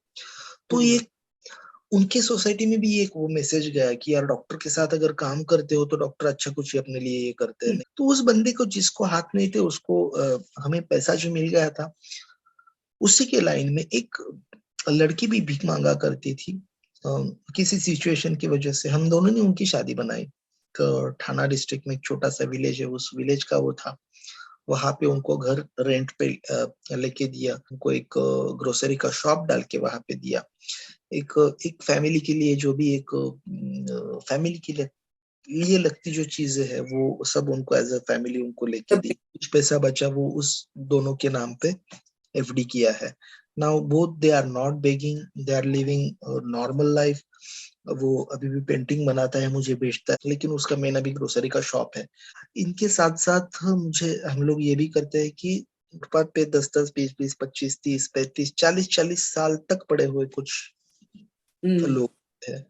तो ये हम्म। उनके सोसाइटी में भी एक वो मैसेज गया कि यार डॉक्टर के साथ अगर काम करते हो तो डॉक्टर अच्छा कुछ ही अपने लिए ये करते हैं। तो उस बंदे को जिसको हाथ नहीं थे उसको हमें पैसा जो मिल गया था, उसी के लाइन में एक लड़की भी भीख मांगा करती थी। किसी सिचुएशन की वजह से हम दोनों ने उनकी शादी बनाई। थाना डिस्ट्रिक्ट में एक छोटा सा विलेज है, उस विलेज का वो था। वहां पे उनको घर रेंट पे लेके दिया, उनको एक ग्रोसरी का शॉप डाल के वहां पे दिया। एक एक फैमिली के लिए जो भी एक फैमिली के लिए लगती जो चीजें है वो सब उनको एज अ फैमिली उनको लेके दी। कुछ पैसा बचा वो उस दोनों के नाम पे एफडी किया है। Now both they are not begging, they are living normal life. वो अभी भी पेंटिंग बनाता है मुझे बेचता है, लेकिन उसका मेन अभी ग्रोसरी का शॉप है। इनके साथ साथ मुझे हम लोग ये भी करते हैं कि फुटपाथ पे 10-10 20-20 25-30 35 40-40 साल तक पड़े हुए कुछ हम्म। लोग हैं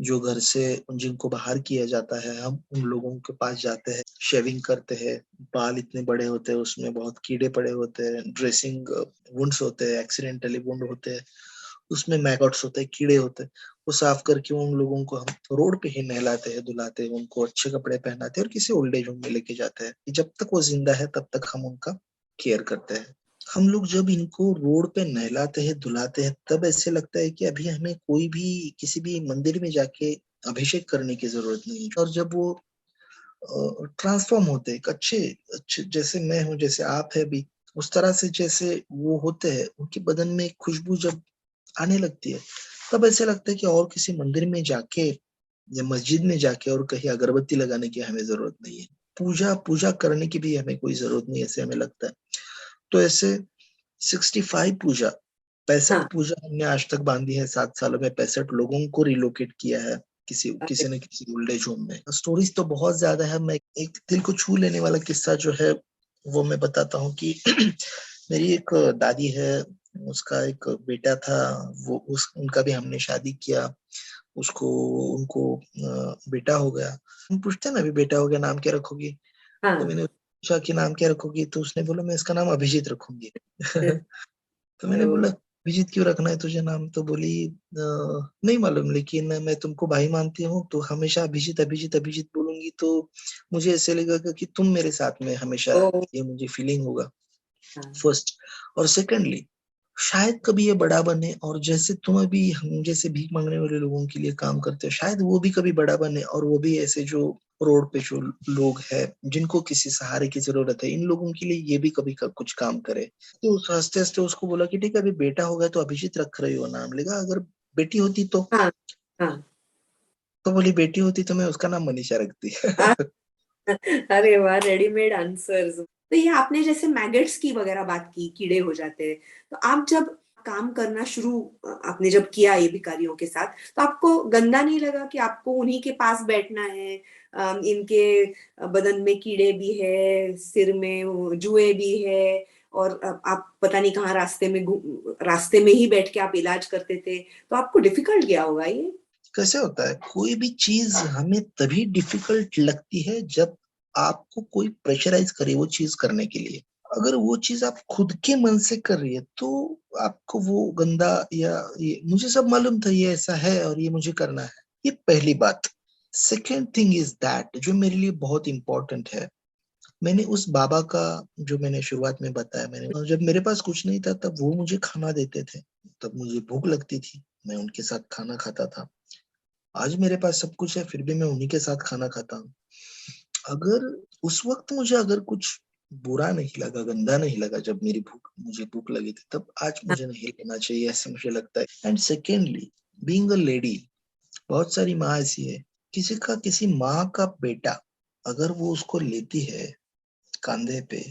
जो घर से जिनको बाहर किया जाता है, हम उन लोगों के पास जाते हैं, शेविंग करते हैं। बाल इतने बड़े होते हैं उसमें बहुत कीड़े पड़े होते हैं, ड्रेसिंग वुंड्स होते हैं, एक्सीडेंटली वुंड होते हैं, उसमें मैगॉट्स होते हैं, कीड़े होते हैं। वो साफ करके उन लोगों को हम रोड पे ही नहलाते हैं धुलाते हैं, उनको अच्छे कपड़े पहनाते हैं और किसी ओल्ड एज होम में लेके जाते हैं। जब तक वो जिंदा है तब तक हम उनका केयर करते हैं। हम लोग जब इनको रोड पे नहलाते हैं धुलाते हैं तब ऐसे लगता है कि अभी हमें कोई भी किसी भी मंदिर में जाके अभिषेक करने की जरूरत नहीं है। और जब वो ट्रांसफॉर्म होते हैं एक अच्छे अच्छे, जैसे मैं हूँ जैसे आप है अभी, उस तरह से जैसे वो होते हैं, उनके बदन में एक खुशबू जब आने लगती है तब ऐसे लगता है कि और किसी मंदिर में जाके या मस्जिद में जाके और कहीं अगरबत्ती लगाने की हमें जरूरत नहीं है। पूजा पूजा करने की भी हमें कोई जरूरत नहीं, ऐसे हमें लगता है। तो ऐसे 65 पूजा, 65 हाँ। पूजा हमने आज तक बांधी है। 7 सालों में 65 लोगों को रिलोकेट किया है किसी अरे, किसी न किसी ओल्ड एज होम में। स्टोरीज तो बहुत ज्यादा है। मैं एक दिल को छू लेने वाला किस्सा जो है वो मैं बताता हूँ कि मेरी एक दादी है, उसका एक बेटा था। वो उस उनका भी हमने शादी किया। उसको उनको बेटा हो गया। हम पूछते हैं ना, अभी बेटा हो गया नाम क्या रखोगी? तो हाँ। मैंने पूछा कि नाम क्या रखोगी, तो उसने बोला मैं इसका नाम अभिजीत रखूंगी। तो मैंने बोला अभिजीत क्यों रखना है तुझे नाम? तो बोली नहीं मालूम, लेकिन मैं तुमको भाई मानती हूँ, तो हमेशा अभिजीत अभिजीत अभिजीत बोलूंगी तो मुझे ऐसे लगेगा कि तुम मेरे साथ में हमेशा, ओ, ये मुझे फीलिंग होगा। हाँ। फर्स्ट। और सेकेंडली, शायद कभी ये बड़ा बने, और जैसे तुम अभी हम जैसे भीख मांगने वाले लोगों के लिए काम करते हो, शायद वो भी कभी बड़ा बने, और वो भी ऐसे जो रोड पे जो लोग हैं जिनको किसी सहारे की जरूरत है, इन लोगों के लिए ये भी कभी कुछ काम करे। तो हंसते हंसते उसको बोला कि ठीक है, अभी बेटा होगा तो अभिजीत रख रही हो नाम, लेगा अगर बेटी होती हाँ। हाँ। तो बोली बेटी होती तो मैं उसका नाम मनीषा रखती। अरे वाह, रेडीमेड आंसर्स। तो ये आपने जैसे मैगट्स की वगैरह बात की, कीड़े हो जाते हैं, तो आप जब काम करना शुरू आपने जब किया ये भिखारियों के साथ, तो आपको गंदा नहीं लगा कि आपको उन्हीं के पास बैठना है? इनके बदन में कीड़े भी है, सिर में वो जुए भी है, और आप पता नहीं कहाँ रास्ते में ही बैठ के आप इलाज करते थे, तो आपको डिफिकल्ट गया होगा ये? कैसे होता है, कोई भी चीज हमें तभी डिफिकल्ट लगती है जब आपको कोई प्रेशराइज करे वो चीज करने के लिए। अगर वो चीज आप खुद के मन से कर रही है तो आपको वो गंदा, या ये मुझे सब मालूम था ये ऐसा है और ये मुझे करना है, ये पहली बात। सेकेंड थिंग इज दैट, जो मेरे लिए बहुत इंपॉर्टेंट है, मैंने उस बाबा का, जो मैंने शुरुआत में बताया, मैंने जब मेरे पास कुछ नहीं था तब वो मुझे खाना देते थे, तब मुझे भूख लगती थी, मैं उनके साथ खाना खाता था। आज मेरे पास सब कुछ है फिर भी मैं उन्हीं के साथ खाना खाता हूँ। अगर उस वक्त मुझे अगर कुछ बुरा नहीं लगा, गंदा नहीं लगा, जब मुझे भूख लगी थी, तब आज मुझे नहीं लेना चाहिए, ऐसे मुझे लगता है। And secondly, being a lady, बहुत सारी माँ ऐसी है, किसी माँ का बेटा अगर वो उसको लेती है कंधे पे,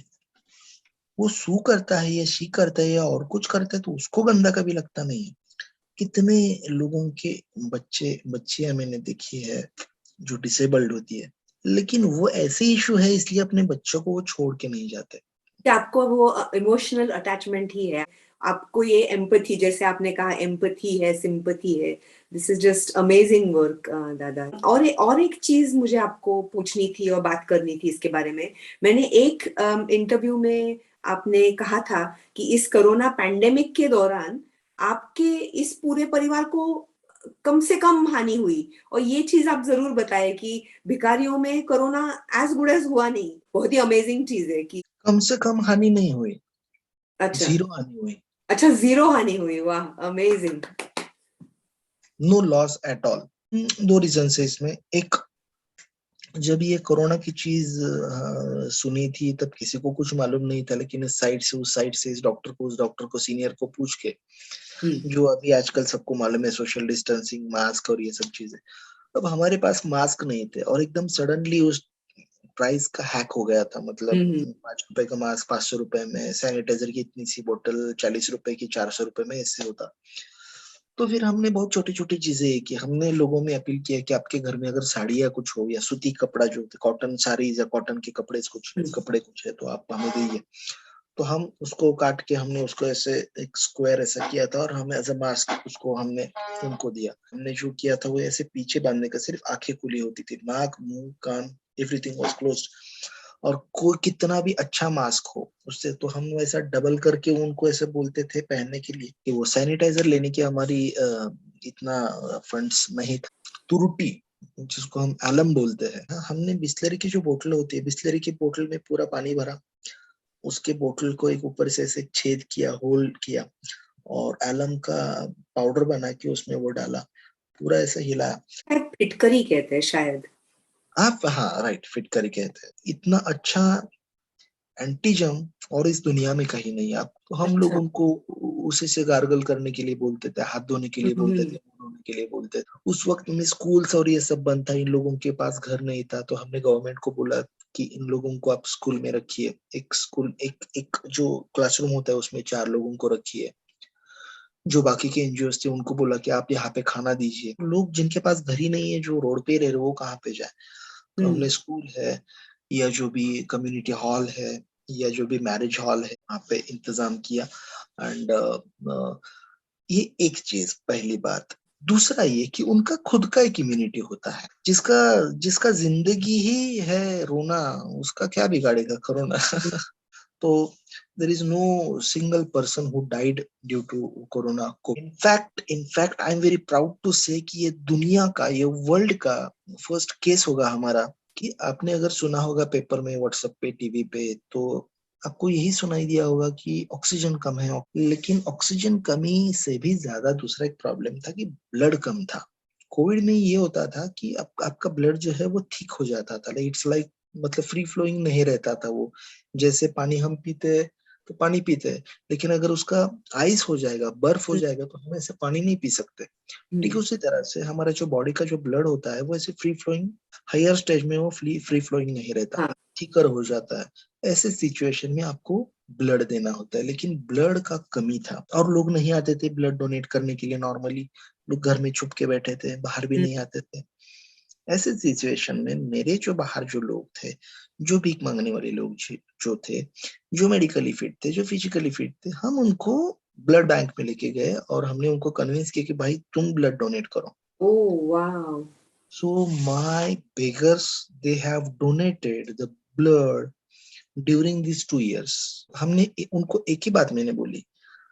वो सू करता है या शी करता है या और कुछ करता है तो उसको गंदा कभी लगता नहीं है। कितने लोगों के बच्चे बच्चियां मैंने देखी है जो डिसेबल्ड होती है, लेकिन वो ऐसे इशू है इसलिए अपने बच्चों को वो छोड़ के नहीं जाते। कि आपको वो इमोशनल अटैचमेंट ही है, आपको ये एम्पथी, जैसे आपने कहा एम्पथी है, सिंपथी है। This is just amazing work दादा। और एक चीज मुझे आपको पूछनी थी और बात करनी थी इसके बारे में। मैंने एक इंटरव्यू में आपने कहा था कि इस कोरोना पैंडेमिक के दौरान आपके इस पूरे परिवार को कम से कम हानि हुई, और ये चीज आप जरूर बताएं कि भिखारियों में कोरोना एज गुड एज हुआ नहीं। बहुत ही अमेजिंग चीज है कि कम से कम हानि नहीं हुई, अच्छा। जीरो हानि हुई। अच्छा, जीरो हानि हुई, वाह amazing. No loss at all. दो रीजन है इसमें। एक, जब ये कोरोना की चीज सुनी थी तब किसी को कुछ मालूम नहीं था, लेकिन इस साइड से उस साइड से, इस डॉक्टर को उस डॉक्टर को, सीनियर को पूछ के, जो अभी आजकल सबको मालूम है, सोशल डिस्टेंसिंग, मास्क और ये सब चीजें। अब हमारे पास मास्क नहीं थे और एकदम सडनली उस प्राइस का हैक हो गया था। मतलब हम्म। 5 रुपए का मास्क 500 रुपए में, सैनिटाइजर की इतनी सी बोतल 40 रुपए की, 400 रुपए में, ऐसे होता। तो फिर हमने बहुत छोटी छोटी चीजें की, हमने लोगों में अपील किया कि आपके घर में अगर साड़ी या कुछ हो, या सूती कपड़ा जो होते, कॉटन साड़ी या कॉटन के कपड़े कुछ है तो आप हमें दीजिए। तो हम उसको काट के हमने उसको ऐसे एक स्क्वायर ऐसा किया था, और हमें एज अ मास्क उसको हमने उनको दिया। हमने जो किया था वो ऐसे पीछे बांधने का, सिर्फ आंखें खुली होती थी, नाक मुंह कान एवरीथिंग वाज क्लोज्ड। और कोई कितना भी अच्छा मास्क हो उससे, तो हम वैसा डबल करके उनको ऐसे बोलते थे पहनने के लिए, कि वो सैनिटाइजर लेने की हमारी इतना फंड्स नहीं था। तुरुटी, जिसको हम एलम बोलते हैं, हाँ, हमने बिस्लरी की जो बोतल होती है, बिस्लरी की बोतल में पूरा पानी भरा, उसके बोतल को एक ऊपर से ऐसे छेद किया, होल किया, और एलम का पाउडर बना के उसमें वो डाला, पूरा ऐसे हिलाया। शायद फिटकरी कहते हैं शायद। आप, हाँ राइट, फिट करके कहते हैं। इतना अच्छा एंटीजम और इस दुनिया में कहीं नहीं। आप तो हम लोग अच्छा। उनको उसी से गार्गल करने के लिए बोलते थे, हाथ धोने के लिए बोलते हम्म। थे, के लिए बोलते थे। उस वक्त में स्कूल्स और ये सब बंद था, इन लोगों के पास घर नहीं था, तो हमने गवर्नमेंट को बोला कि इन लोगों को आप स्कूल में रखिए। एक स्कूल एक एक जो क्लासरूम होता है उसमें 4 लोगों को रखिए। जो बाकी के एनजीओ थे उनको बोला कि आप यहाँ पे खाना दीजिए। लोग जिनके पास घर ही नहीं है, जो रोड पे रह रहे, वो कहाँ पे जाए? तो हमने स्कूल है या जो भी कम्युनिटी हॉल है या जो भी मैरिज हॉल है वहाँ पे इंतजाम किया। एंड ये एक चीज, पहली बात। दूसरा ये कि उनका खुद का एक इम्यूनिटी होता है, जिसका जिसका जिंदगी ही है रोना, उसका क्या बिगाड़ेगा कोरोना? तो there is no single person who died due to corona को। In fact I am very proud to say कि ये दुनिया का, ये वर्ल्ड का फर्स्ट केस होगा हमारा। कि आपने अगर सुना होगा पेपर में, व्हाट्सएप पे, टीवी पे, तो आपको यही सुनाई दिया होगा कि ऑक्सीजन कम है। लेकिन ऑक्सीजन कमी से भी ज्यादा दूसरा एक प्रॉब्लम था कि ब्लड कम था। कोविड में ये होता था कि आपका ब्लड जो है वो थिक हो जाता था, इट्स लाइक मतलब फ्री फ्लोइंग नहीं रहता था वो। जैसे पानी हम पीते हैं तो पानी पीते हैं, लेकिन अगर उसका आइस हो जाएगा, बर्फ हो जाएगा, तो हम ऐसे पानी नहीं पी सकते। ठीक उसी तरह से हमारा जो बॉडी का जो ब्लड होता है वो ऐसे फ्री फ्लोइंग, हायर स्टेज में वो फ्री फ्लोइंग नहीं रहता, थिकर हो जाता है। ऐसे सिचुएशन में आपको ब्लड देना होता है, लेकिन ब्लड का कमी था और लोग नहीं आते थे ब्लड डोनेट करने के लिए। नॉर्मली लोग घर में छुप के बैठे थे, बाहर भी नहीं आते थे। ऐसे सिचुएशन में मेरे जो बाहर जो लोग थे, जो भीख मांगने वाले लोग जो थे, जो मेडिकली फिट थे, जो फिजिकली फिट थे, हम उनको ब्लड बैंक में लेके गए और हमने उनको कन्विंस किया कि भाई तुम ब्लड डोनेट करो। Oh wow. So my beggars, they have donated the blood during this 2 years। हमने उनको एक ही बात मैंने बोली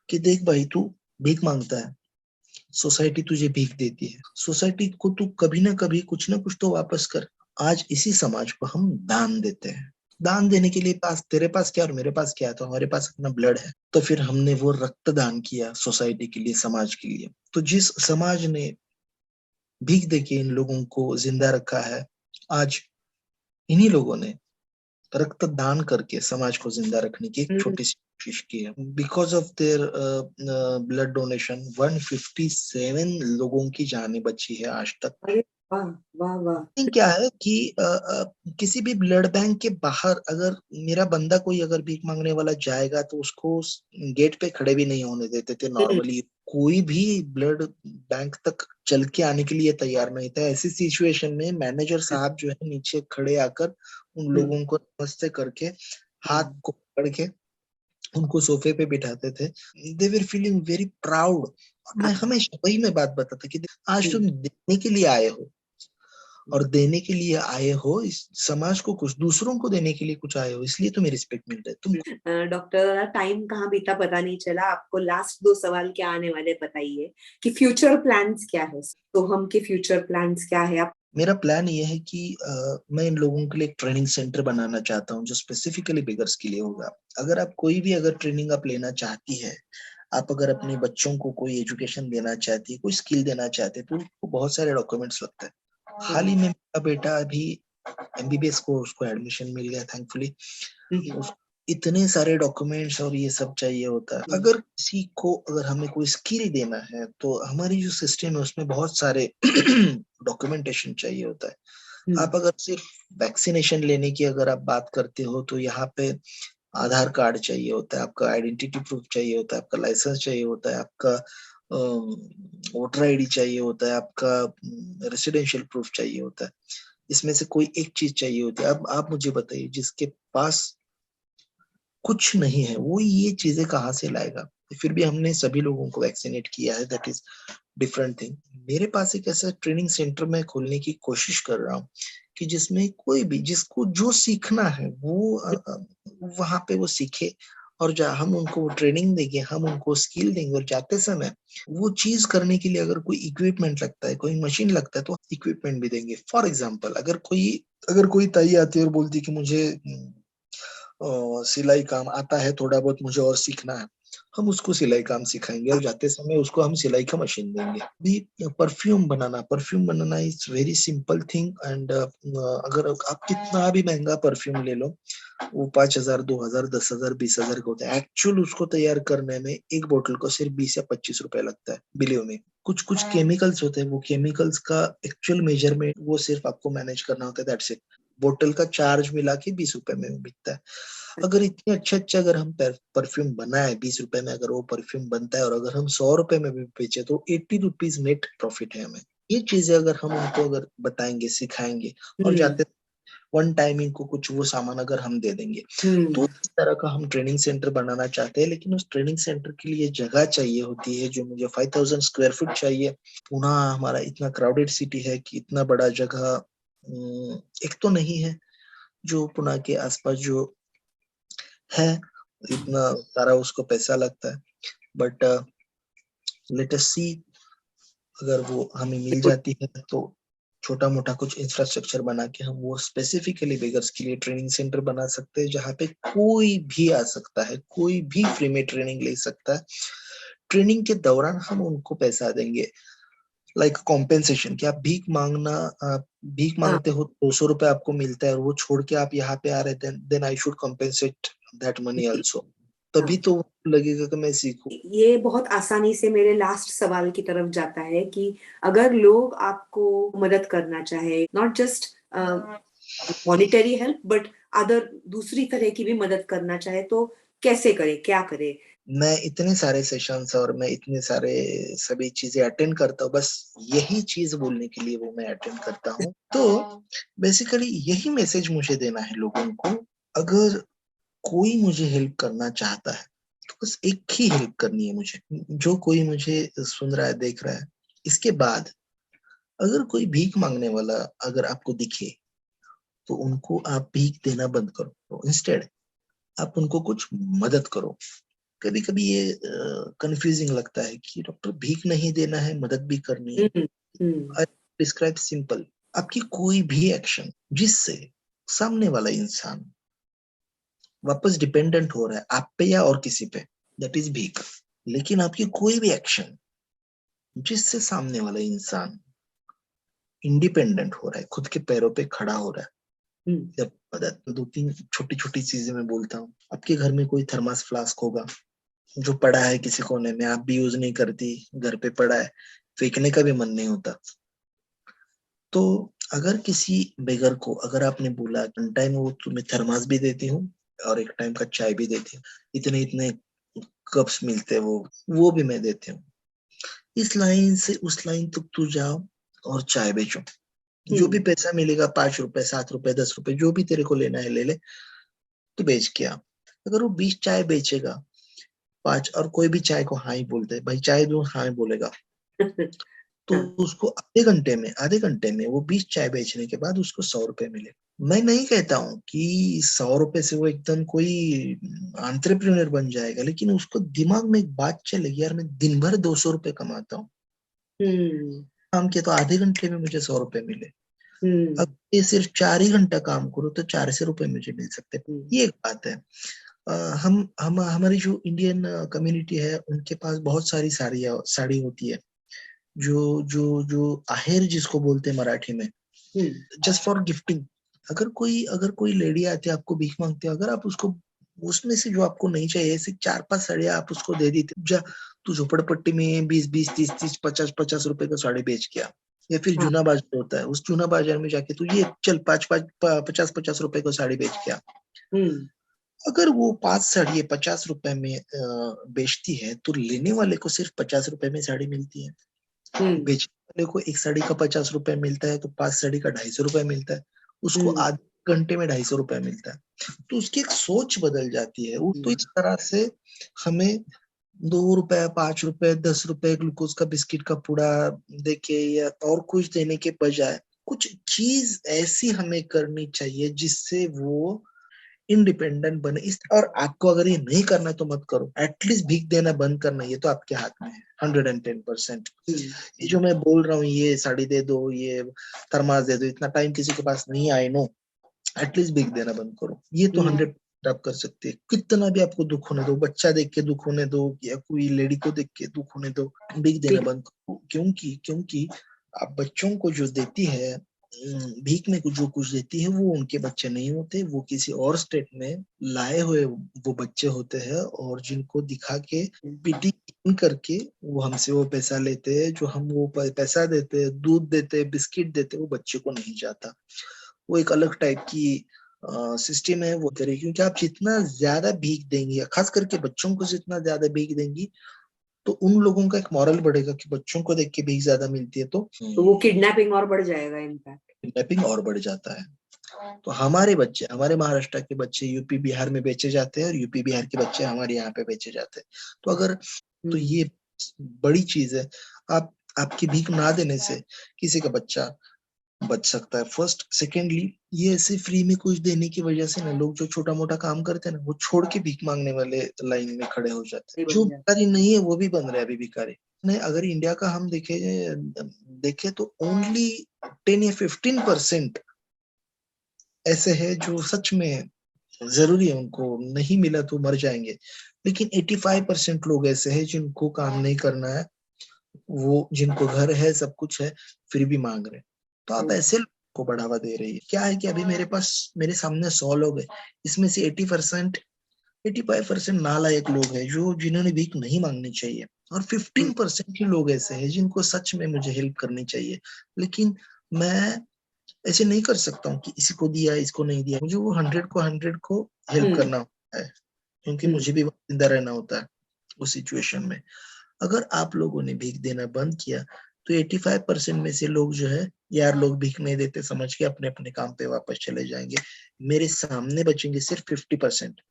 कि देख भाई, तू भीख मांगता है, सोसाइटी तुझे भीख देती है, सोसाइटी को तू कभी ना कुछ तो वापस कर। आज इसी समाज को हम दान देते हैं। दान देने के लिए पास तेरे पास क्या और मेरे पास क्या है? तो हमारे पास अपना ब्लड है। तो फिर हमने वो रक्तदान किया सोसाइटी के लिए, समाज के लिए। तो जिस समाज ने भीख देके इन लोगों को जिंदा रखा है, आज इन्हीं लोगों ने रक्तदान करके समाज को जिंदा रखने की एक छोटी सी कोशिश की है। Because of their blood donation 157 लोगों की जानें बची है आज तक। अरे वाह वाह वाह। क्या है कि किसी भी ब्लड बैंक के बाहर अगर मेरा बंदा कोई अगर भीख मांगने वाला जाएगा तो उसको गेट पे खड़े भी नहीं होने देते थे नॉर्मली। कोई भी ब्लड बैंक तक चल के आने के लिए तैयार नहीं था। ऐसी सिचुएशन में मैनेजर साहब जो है नीचे खड़े आकर उन लोगों को नमस्ते करके हाथ को पकड़ के उनको सोफे पे बिठाते थे। दे वर फीलिंग वेरी प्राउड। मैं हमेशा वही मैं बात बताता कि आज तुम देने के लिए आए हो, और देने के लिए आए हो, इस समाज को कुछ, दूसरों को देने के लिए कुछ आए हो, इसलिए तुम्हें रिस्पेक्ट मिल रहा है। तुम डॉक्टर, टाइम कहाँ बीता पता नहीं चला। आपको लास्ट 2 सवाल क्या आने वाले बताइए कि फ्यूचर प्लान्स क्या है? तो हम के फ्यूचर प्लान्स क्या है? आप मेरा प्लान ये है कि मैं इन लोगों के लिए एक ट्रेनिंग सेंटर बनाना चाहता हूँ जो स्पेसिफिकली बिगर्स के लिए होगा। अगर आप कोई भी अगर ट्रेनिंग आप लेना चाहती है, आप अगर अपने बच्चों को कोई एजुकेशन देना चाहती है, कोई स्किल देना चाहते हैं, तो उसको बहुत सारे डॉक्यूमेंट्स लगते हैं। हाल ही में मेरा बेटा अभी एमबीबीएस को उसको एडमिशन मिल गया थैंकफुली। इतने सारे डॉक्यूमेंट्स और ये सब चाहिए होता है। अगर किसी को अगर हमें कोई स्किल देना है तो हमारी जो सिस्टम है उसमें बहुत सारे डॉक्यूमेंटेशन चाहिए होता है। आप अगर सिर्फ वैक्सीनेशन लेने की अगर आप बात करते हो तो यहाँ पे आधार कार्ड चाहिए होता है, आपका आइडेंटिटी प्रूफ चाहिए होता है, आपका लाइसेंस चाहिए होता है, आपका वोटर आईडी चाहिए होता है, आपका रेसिडेंशियल प्रूफ चाहिए होता है। इसमें से कोई एक चीज चाहिए होती है। अब आप मुझे बताइए, जिसके पास कुछ नहीं है वो ये चीजें कहाँ से लाएगा? फिर भी हमने सभी लोगों को वैक्सीनेट किया है, दैट इज डिफरेंट थिंग। मेरे पास एक ऐसा ट्रेनिंग सेंटर मैं खोलने की कोशिश कर रहा हूँ कि जिसमें कोई भी जिसको जो सीखना है वो वहां पे वो सीखे, और हम उनको ट्रेनिंग देंगे, हम उनको स्किल देंगे, और जाते समय वो चीज करने के लिए अगर कोई इक्विपमेंट लगता है, कोई मशीन लगता है, तो इक्विपमेंट भी देंगे। फॉर एग्जाम्पल, अगर कोई ताई आती है और बोलती है कि मुझे सिलाई काम आता है, थोड़ा बहुत मुझे और सीखना है, हम उसको सिलाई काम सिखाएंगे और जाते समय उसको हम सिलाई का मशीन देंगे। भी perfume banana is very simple thing and अगर आप कितना भी महंगा परफ्यूम ले लो, वो 5,000, 2,000, 10,000, 20,000 का होता है। एक्चुअल उसको तैयार करने में एक बोतल को सिर्फ 20 या 25 रुपए लगता है। बिलीव में कुछ कुछ केमिकल्स होते हैं, वो केमिकल्स का एक्चुअल मेजरमेंट वो सिर्फ आपको मैनेज करना होता है, दैट्स इट। बोतल का चार्ज मिला के 20 रुपए में बिकता है। अगर इतने अच्छे अगर हम परफ्यूम बनाए 20 रुपए में, अगर वो परफ्यूम बनता है और अगर हम 100 रुपए में भी बेचे तो 80 रुपीज नेट प्रॉफिट है हमें। ये चीजें अगर हम उनको अगर बताएंगे, सिखाएंगे और जाते वन टाइम इनको कुछ वो सामान अगर हम दे देंगे, तो इस तरह का हम ट्रेनिंग सेंटर बनाना चाहते हैं। लेकिन उस ट्रेनिंग सेंटर के लिए जगह चाहिए होती है, जो मुझे 5,000 स्क्वायर फुट चाहिए। पुणे हमारा इतना क्राउडेड सिटी है कि इतना बड़ा जगह एक तो नहीं है। जो पुणे के आसपास जो है इतना सारा उसको पैसा लगता है, बट लेट अस सी, अगर वो हमें मिल जाती है तो छोटा मोटा कुछ इंफ्रास्ट्रक्चर बना के हम वो स्पेसिफिकली बेगर्स के लिए ट्रेनिंग सेंटर बना सकते हैं, जहाँ पे कोई भी आ सकता है, कोई भी फ्री में ट्रेनिंग ले सकता है। ट्रेनिंग के दौरान हम उनको पैसा देंगे, लाइक कॉम्पेंसेशन, कि आप भीख मांगते हो, 200 रुपए आपको मिलता है और वो छोड़ के आप यहाँ पे आ रहे हैं, then I should compensate that money also. तभी तो लगेगा कि मैं सीखूं। ये बहुत आसानी से मेरे लास्ट सवाल की तरफ जाता है कि अगर लोग आपको मदद करना चाहे, not just monetary help but other दूसरी तरह की भी मदद करना चाहे, तो कैसे करे, क्या करे? मैं इतने सारे सेशंस और मैं इतने सारे सभी चीजें अटेंड करता हूँ, बस यही चीज बोलने के लिए वो मैं अटेंड करता हूँ। तो बेसिकली यही मैसेज मुझे देना है लोगों को, अगर कोई मुझे हेल्प करना चाहता है तो बस एक ही हेल्प करनी है मुझे। जो कोई मुझे सुन रहा है, देख रहा है, इसके बाद अगर कोई भीख मांगने वाला अगर आपको दिखे तो उनको आप भीख देना बंद करो, तो इंस्टेड आप उनको कुछ मदद करो। कभी कभी ये कंफ्यूजिंग लगता है कि डॉक्टर भीख नहीं देना है, मदद भी करनी है। आई डिस्क्राइब सिंपल, आपकी कोई भी एक्शन जिससे सामने वाला इंसान वापस डिपेंडेंट हो रहा है आप पे या और किसी पे, दैट इज भीख। लेकिन आपकी कोई भी एक्शन जिससे सामने वाला इंसान इंडिपेंडेंट हो रहा है, खुद के पैरों पे खड़ा हो रहा है, जब मदद। दो तीन छोटी छोटी चीजें मैं बोलता हूँ। आपके घर में कोई थर्मास फ्लास्क होगा जो पड़ा है किसी कोने में, आप भी यूज नहीं करती, घर पे पड़ा है, फेंकने का भी मन नहीं होता। तो अगर किसी बेगर को अगर आपने बोला वन टाइम वो तुम्हें थर्मास भी देती हूँ और एक टाइम का चाय भी देती हूँ, इतने इतने कप्स मिलते हैं वो भी मैं देती हूँ, इस लाइन से उस लाइन तक तू जाओ और चाय बेचो। जो भी पैसा मिलेगा, 5 रुपए, 7 रुपए, 10 रुपए, जो भी तेरे को लेना है ले ले, तो बेच के आ। अगर वो 20 चाय बेचेगा, 5, और कोई भी चाय को हाँ ही बोलते है, भाई चाय दो, हाँ ही बोलेगा, तो उसको आधे घंटे में वो 20 चाय बेचने के बाद उसको 100 रुपए मिले। मैं नहीं कहता हूँ कि 100 रुपए से वो एकदम कोई एंटरप्रेन्योर बन जाएगा, लेकिन उसको दिमाग में एक बात चलेगी, यार मैं दिन भर 200 रुपए कमाता हूँ, काम किया तो आधे घंटे में मुझे 100 रुपए मिले। अब ये सिर्फ 4 ही घंटा काम करो तो 400 रुपए मुझे मिल सकते। ये एक बात है। हम हमारी जो इंडियन कम्युनिटी है उनके पास बहुत सारी साड़ी होती है, जो आहेर जिसको बोलते हैं मराठी में, जस्ट फॉर गिफ्टिंग। अगर कोई लेडी आती है आपको भीख मांगती है, अगर आप उसको उसमें से जो आपको नहीं चाहिए ऐसे 4-5 साड़ियां आप उसको दे दी, जा तू झोपड़पट्टी में 20-20, 30-30, 50-50 रुपए का साड़ी बेच के आ। या फिर जूना बाजार होता है, उस जूना बाजार में जाके तू ये चल 5-5, 50-50 रुपए का साड़ी बेच के आ। अगर वो 5 साड़ी 50 रुपए में बेचती है तो लेने वाले को सिर्फ 50 रुपए में साड़ी मिलती है, बेचने वाले को एक साड़ी का 50 रुपए मिलता है, तो 5 साड़ी का 250 रुपए मिलता है, उसको आधे घंटे में 250 रुपए मिलता है। तो उसकी एक सोच बदल जाती है। वो तो इस तरह से हमें 2 रुपए, 5 रुपए, 10 रुपए ग्लूकोज का बिस्किट का पूड़ा देके या और कुछ देने के बजाय कुछ चीज ऐसी हमें करनी चाहिए जिससे वो इंडिपेंडेंट बने। इस और आपको अगर ये नहीं करना है तो मत करो, एटलीस्ट भीख देना बंद करना, ये तो आपके हाथ में है 110%। ये जो मैं बोल रहा हूँ, ये साड़ी दे दो, ये थर्मास दे दो, इतना टाइम किसी के पास नहीं, आई नो, एटलीस्ट भीख देना बंद करो, ये तो 100 आप कर सकते हैं। कितना भी आपको दुख होने दो, बच्चा देख के दुख होने दो या कोई लेडी को देख के दुख होने दो, भीख देना बंद करो। क्योंकि आप बच्चों को जो देती है, भीख में जो कुछ देती है, वो उनके बच्चे नहीं होते, वो किसी और स्टेट में लाए हुए वो बच्चे होते हैं, और जिनको दिखा के पीटी करके वो हमसे वो पैसा लेते हैं। जो हम वो पैसा देते हैं, दूध देते हैं, बिस्किट देते हैं, वो बच्चे को नहीं जाता। वो एक अलग टाइप की सिस्टम है वो करे। क्योंकि आप जितना ज्यादा भीख देंगी, खास करके बच्चों को जितना ज्यादा भीख देंगी, तो उन लोगों का एक मॉरल बढ़ेगा कि बच्चों को देख के भीख ज्यादा मिलती है, तो वो किडनैपिंग और बढ़ जाएगा, इनफैक्ट किडनैपिंग और बढ़ जाता है। तो हमारे बच्चे, हमारे महाराष्ट्र के बच्चे यूपी बिहार में बेचे जाते हैं, और यूपी बिहार के बच्चे हमारे यहाँ पे बेचे जाते हैं। तो अगर, तो ये बड़ी चीज है। आपकी भीख ना देने से किसी का बच्चा बच सकता है, फर्स्ट। सेकेंडली, ये ऐसे फ्री में कुछ देने की वजह से ना, लोग जो छोटा मोटा काम करते हैं ना, वो छोड़ के भीख मांगने वाले लाइन में खड़े हो जाते हैं। जो भिखारी नहीं है वो भी बन रहे हैं अभी भिखारी। नहीं, अगर इंडिया का हम देखे तो ओनली 10 या 15% ऐसे है जो सच में जरूरी है, उनको नहीं मिला तो मर जाएंगे। लेकिन 85% लोग ऐसे हैं जिनको काम नहीं करना है, वो जिनको घर है, सब कुछ है, फिर भी मांग रहे। तो आप ऐसे लोगों को बढ़ावा दे रही है। क्या है कि अभी मेरे सामने 100 लोग हैं, इसमें से 85% नालायक लोग हैं, जो जिन्होंने भीख नहीं मांगनी चाहिए, और 15% ही लोग ऐसे हैं जिनको सच में मुझे हेल्प करनी चाहिए। लेकिन मैं ऐसे नहीं कर सकता हूँ कि इसी को दिया, इसको नहीं दिया। मुझे वो 100 को हेल्प करना होता है, क्योंकि मुझे भी जिंदा रहना होता है उस सिचुएशन में। अगर आप लोगों ने भीख देना बंद किया, तो 85% में से लोग जो है, यार लोग भीख नहीं देते समझ के अपने अपने काम पे वापस चले जाएंगे। मेरे सामने बचेंगे सिर्फ 50%,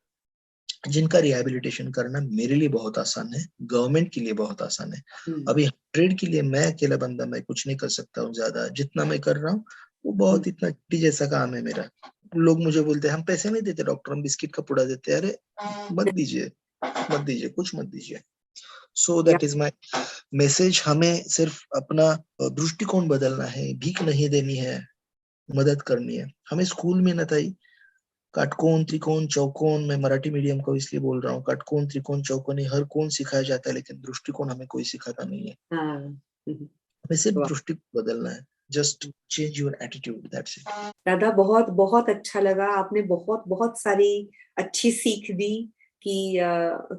जिनका रिहेबिलिटेशन करना मेरे लिए बहुत आसान है, गवर्नमेंट के लिए बहुत आसान है। अभी 100 के लिए मैं अकेला बंदा, मैं कुछ नहीं कर सकता हूँ। ज्यादा जितना मैं कर रहा हूँ, वो बहुत इतना चिट्ठी जैसा काम है मेरा। लोग मुझे बोलते हैं हम पैसे नहीं देते डॉक्टर, हम बिस्किट का पुड़ा देते हैं। अरे मत दीजिए, मत दीजिए, कुछ मत दीजिए। So that is my message. हमें सिर्फ अपना दृष्टिकोण बदलना है, भीख नहीं देनी है, मदद करनी है हमें। स्कूल में न था काटकोण त्रिकोण चौकोन, मैं मराठी मीडियम को इसलिए बोल रहा हूँ, काटकोण त्रिकोण चौकोन हर कौन सिखाया जाता है, लेकिन दृष्टिकोण हमें कोई सिखाता नहीं है। हमें सिर्फ दृष्टिकोण बदलना है। Just change your attitude, that's it. दादा, बहुत बहुत अच्छा लगा। आपने बहुत बहुत सारी अच्छी सीख दी कि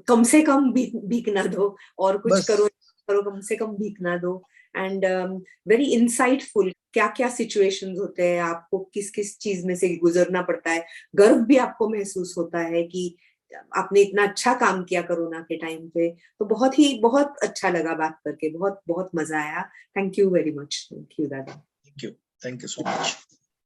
कम से कम भीख ना दो, और कुछ करो करो, कम से कम भीख ना दो। एंड वेरी इंसाइटफुल, क्या क्या सिचुएशंस होते हैं, आपको किस किस चीज में से गुजरना पड़ता है। गर्व भी आपको महसूस होता है कि आपने इतना अच्छा काम किया कोरोना के टाइम पे। तो बहुत अच्छा लगा बात करके, बहुत बहुत मजा आया। Thank you very much. Thank you दादा। Thank you so much.